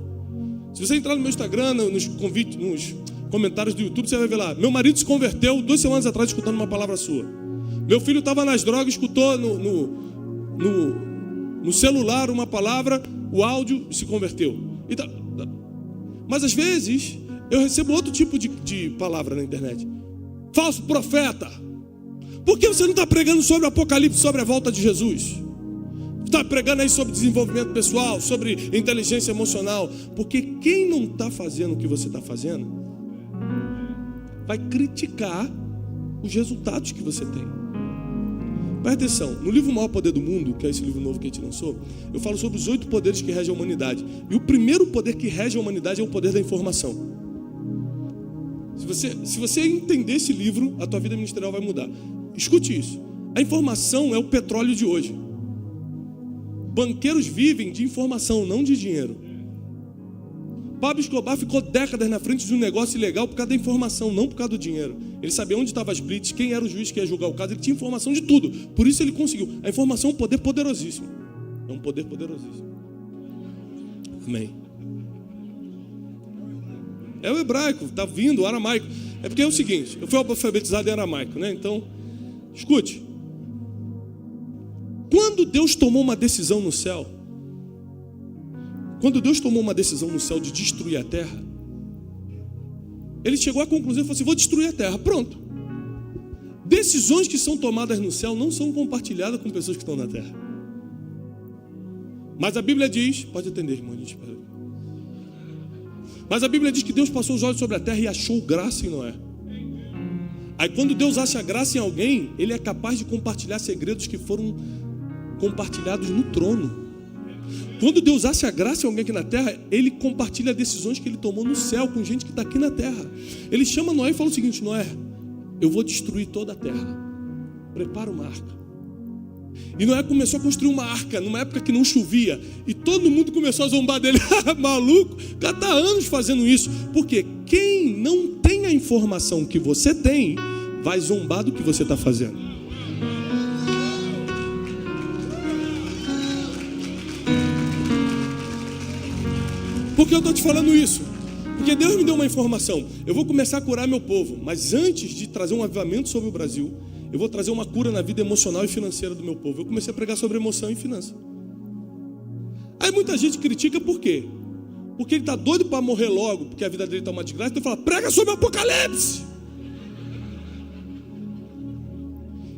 Se você entrar no meu Instagram, nos comentários do YouTube, você vai ver lá, meu marido se converteu 2 semanas atrás escutando uma palavra sua. Meu filho estava nas drogas, escutou no celular uma palavra, o áudio, se converteu. Mas às vezes eu recebo outro tipo de palavra na internet. Falso profeta. Por que você não está pregando sobre o Apocalipse, sobre a volta de Jesus? Está pregando aí sobre desenvolvimento pessoal, sobre inteligência emocional. Porque quem não está fazendo o que você está fazendo vai criticar os resultados que você tem. Presta atenção, no livro O Maior Poder do Mundo, que é esse livro novo que a gente lançou, eu falo sobre os 8 poderes que regem a humanidade. E o primeiro poder que rege a humanidade é o poder da informação. Se você entender esse livro, a tua vida ministerial vai mudar. Escute isso. A informação é o petróleo de hoje. Banqueiros vivem de informação, não de dinheiro. Pablo Escobar ficou décadas na frente de um negócio ilegal por causa da informação, não por causa do dinheiro. Ele sabia onde estavam as blitz, quem era o juiz que ia julgar o caso, ele tinha informação de tudo. Por isso ele conseguiu. A informação é um poder poderosíssimo. É um poder poderosíssimo. Amém. É o hebraico, está vindo o aramaico. É porque é o seguinte, eu fui alfabetizado em aramaico, né? Então, escute. Quando Deus tomou uma decisão no céu, de destruir a terra, ele chegou à conclusão e falou assim, vou destruir a terra, pronto. Decisões que são tomadas no céu não são compartilhadas com pessoas que estão na terra. Mas a Bíblia diz, pode atender, irmão, mas a Bíblia diz que Deus passou os olhos sobre a terra e achou graça em Noé. Aí quando Deus acha graça em alguém, ele é capaz de compartilhar segredos que foram compartilhados no trono. Quando Deus acha graça em alguém aqui na terra, ele compartilha decisões que ele tomou no céu com gente que está aqui na terra. Ele chama Noé e fala o seguinte, Noé, eu vou destruir toda a terra, prepara uma arca. E Noé começou a construir uma arca numa época que não chovia, e todo mundo começou a zombar dele. Maluco, o cara está há anos fazendo isso. Porque quem não tem a informação que você tem, vai zombar do que você está fazendo. Por que eu estou te falando isso? Porque Deus me deu uma informação. Eu vou começar a curar meu povo, mas antes de trazer um avivamento sobre o Brasil, eu vou trazer uma cura na vida emocional e financeira do meu povo. Eu comecei a pregar sobre emoção e finança. Aí muita gente critica por quê? Porque ele está doido para morrer logo, porque a vida dele está uma desgraça. Então fala, prega sobre o Apocalipse.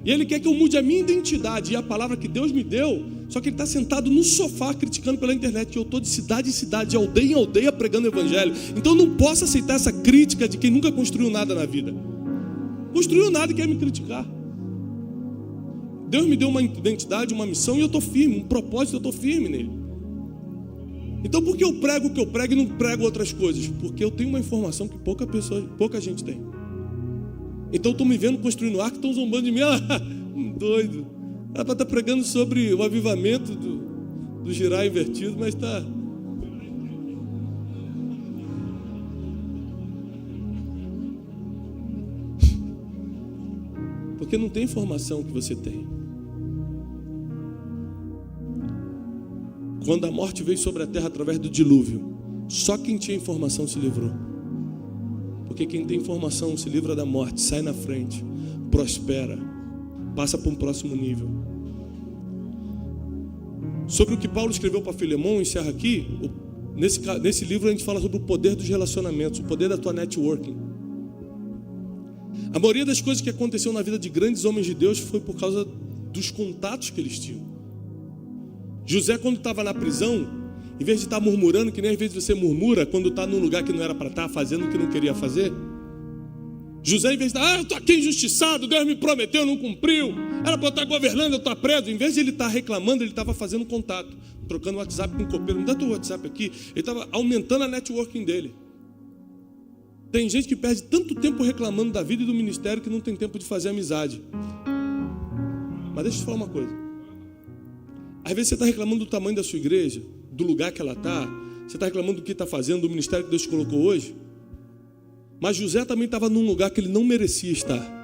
E ele quer que eu mude a minha identidade. E a palavra que Deus me deu Só que ele está sentado no sofá criticando pela internet. Eu estou de cidade em cidade, de aldeia em aldeia pregando o evangelho. Então eu não posso aceitar essa crítica de quem nunca construiu nada na vida. Construiu nada e quer me criticar. Deus me deu uma identidade, uma missão e eu estou firme. Um propósito, eu estou firme nele. Então por que eu prego o que eu prego e não prego outras coisas? Porque eu tenho uma informação que pouca gente tem. Então estão me vendo construindo arco e estão zombando de mim. Doido. Ela está pregando sobre o avivamento do girar invertido, mas está... Porque não tem informação que você tem. Quando a morte veio sobre a terra através do dilúvio, só quem tinha informação se livrou. Porque quem tem informação se livra da morte, sai na frente, prospera, passa para um próximo nível. Sobre o que Paulo escreveu para Filemão, encerra aqui, nesse livro a gente fala sobre o poder dos relacionamentos, o poder da tua networking. A maioria das coisas que aconteceu na vida de grandes homens de Deus foi por causa dos contatos que eles tinham. José, quando estava na prisão, em vez de estar murmurando, que nem às vezes você murmura quando está num lugar que não era para estar, fazendo o que não queria fazer, José, em vez de estar, eu estou aqui injustiçado, Deus me prometeu, não cumpriu, era para eu estar governando, eu estou preso. Em vez de ele estar reclamando, ele estava fazendo contato, trocando WhatsApp com o copeiro. Me dá teu WhatsApp aqui. Ele estava aumentando a networking dele. Tem gente que perde tanto tempo reclamando da vida e do ministério que não tem tempo de fazer amizade. Mas deixa eu te falar uma coisa. Às vezes você está reclamando do tamanho da sua igreja, do lugar que ela está, você está reclamando do que está fazendo, do ministério que Deus te colocou hoje. Mas José também estava num lugar que ele não merecia estar.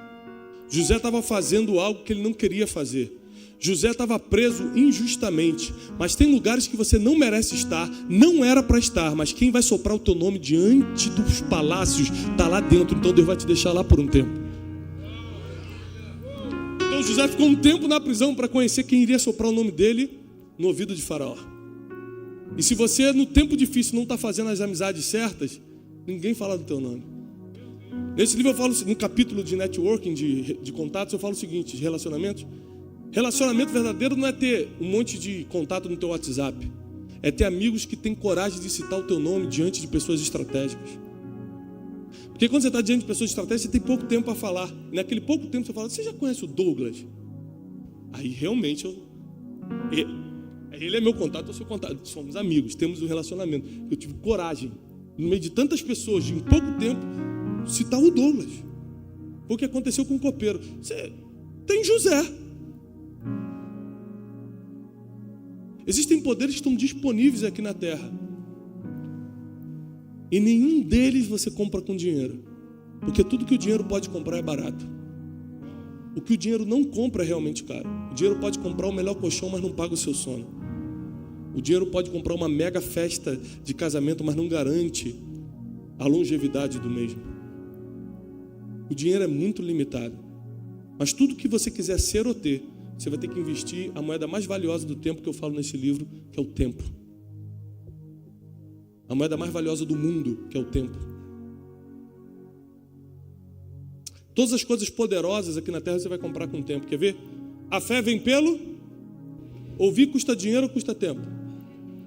José estava fazendo algo que ele não queria fazer. José estava preso injustamente. Mas tem lugares que você não merece estar, não era para estar, mas quem vai soprar o teu nome diante dos palácios está lá dentro. Então Deus vai te deixar lá por um tempo. Então José ficou um tempo na prisão para conhecer quem iria soprar o nome dele no ouvido de Faraó. E se você no tempo difícil não está fazendo as amizades certas, ninguém fala do teu nome. Nesse livro eu falo, no capítulo de networking, de contatos, eu falo o seguinte, de relacionamentos. Relacionamento verdadeiro não é ter um monte de contato no teu WhatsApp. É ter amigos que têm coragem de citar o teu nome diante de pessoas estratégicas. Porque quando você está diante de pessoas estratégicas, você tem pouco tempo para falar. E naquele pouco tempo você fala, você já conhece o Douglas? Aí realmente ele é meu contato, eu sou contato. Somos amigos, temos um relacionamento. Eu tive coragem, no meio de tantas pessoas, de em pouco tempo, citar o Douglas. Foi o que aconteceu com o copeiro. Você tem José. Existem poderes que estão disponíveis aqui na terra. E nenhum deles você compra com dinheiro. Porque tudo que o dinheiro pode comprar é barato. O que o dinheiro não compra é realmente caro. O dinheiro pode comprar o melhor colchão, mas não paga o seu sono. O dinheiro pode comprar uma mega festa de casamento, mas não garante a longevidade do mesmo. O dinheiro é muito limitado. Mas tudo que você quiser ser ou ter, você vai ter que investir a moeda mais valiosa do tempo que eu falo nesse livro, que é o tempo. A moeda mais valiosa do mundo, que é o tempo. Todas as coisas poderosas aqui na terra você vai comprar com tempo. Quer ver? A fé vem pelo... Ouvir custa dinheiro ou custa tempo?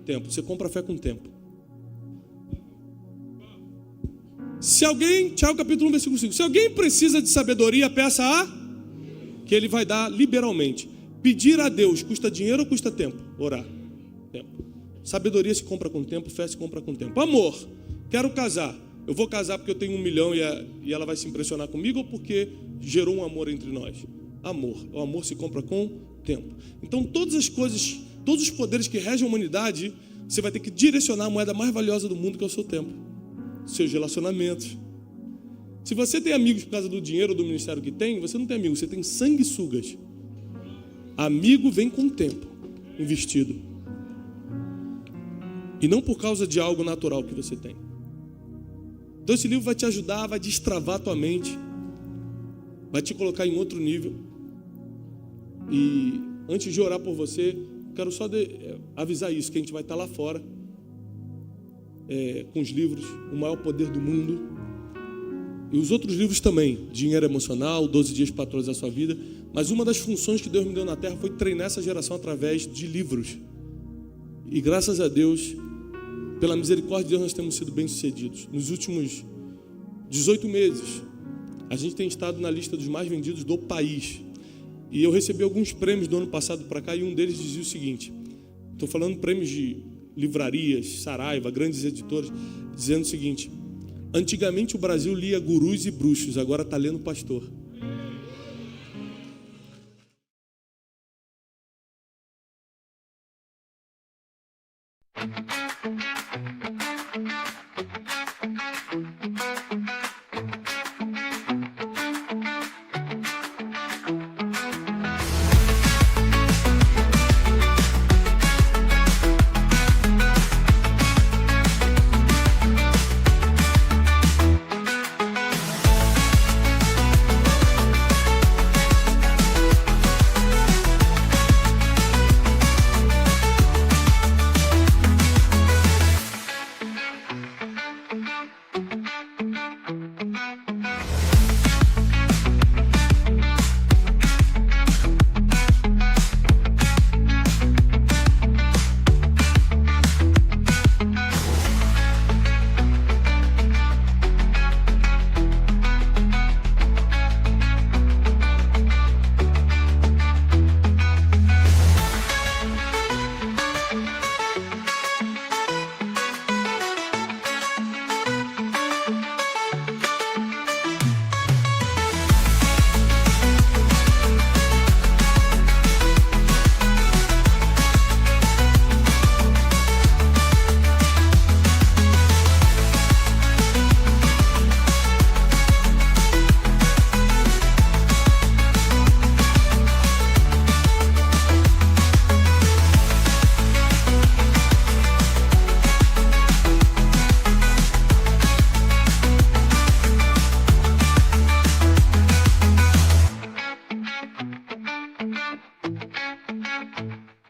Tempo. Você compra a fé com tempo. Se alguém... Tiago capítulo 1, versículo 5. Se alguém precisa de sabedoria, peça a... que ele vai dar liberalmente. Pedir a Deus custa dinheiro ou custa tempo? Orar. Tempo. Sabedoria se compra com tempo, fé se compra com tempo. Amor. Quero casar. Eu vou casar porque eu tenho 1 milhão e ela vai se impressionar comigo ou porque gerou um amor entre nós? Amor. O amor se compra com tempo. Então todas as coisas, todos os poderes que regem a humanidade, você vai ter que direcionar a moeda mais valiosa do mundo, que é o seu tempo. Seus relacionamentos. Se você tem amigos por causa do dinheiro ou do ministério que tem, você não tem amigos, você tem sanguessugas. Amigo vem com tempo investido. E não por causa de algo natural que você tem. Então esse livro vai te ajudar, vai destravar a tua mente, vai te colocar em outro nível. E antes de orar por você, quero só avisar isso, que a gente vai estar lá fora, com os livros, O Maior Poder do Mundo. E os outros livros também, Dinheiro Emocional, 12 Dias para Atualizar a Sua Vida. Mas uma das funções que Deus me deu na terra foi treinar essa geração através de livros. E graças a Deus, pela misericórdia de Deus, nós temos sido bem-sucedidos. Nos últimos 18 meses, a gente tem estado na lista dos mais vendidos do país. E eu recebi alguns prêmios do ano passado para cá, e um deles dizia o seguinte, estou falando prêmios de livrarias, Saraiva, grandes editoras, dizendo o seguinte: antigamente o Brasil lia gurus e bruxos, agora está lendo pastor.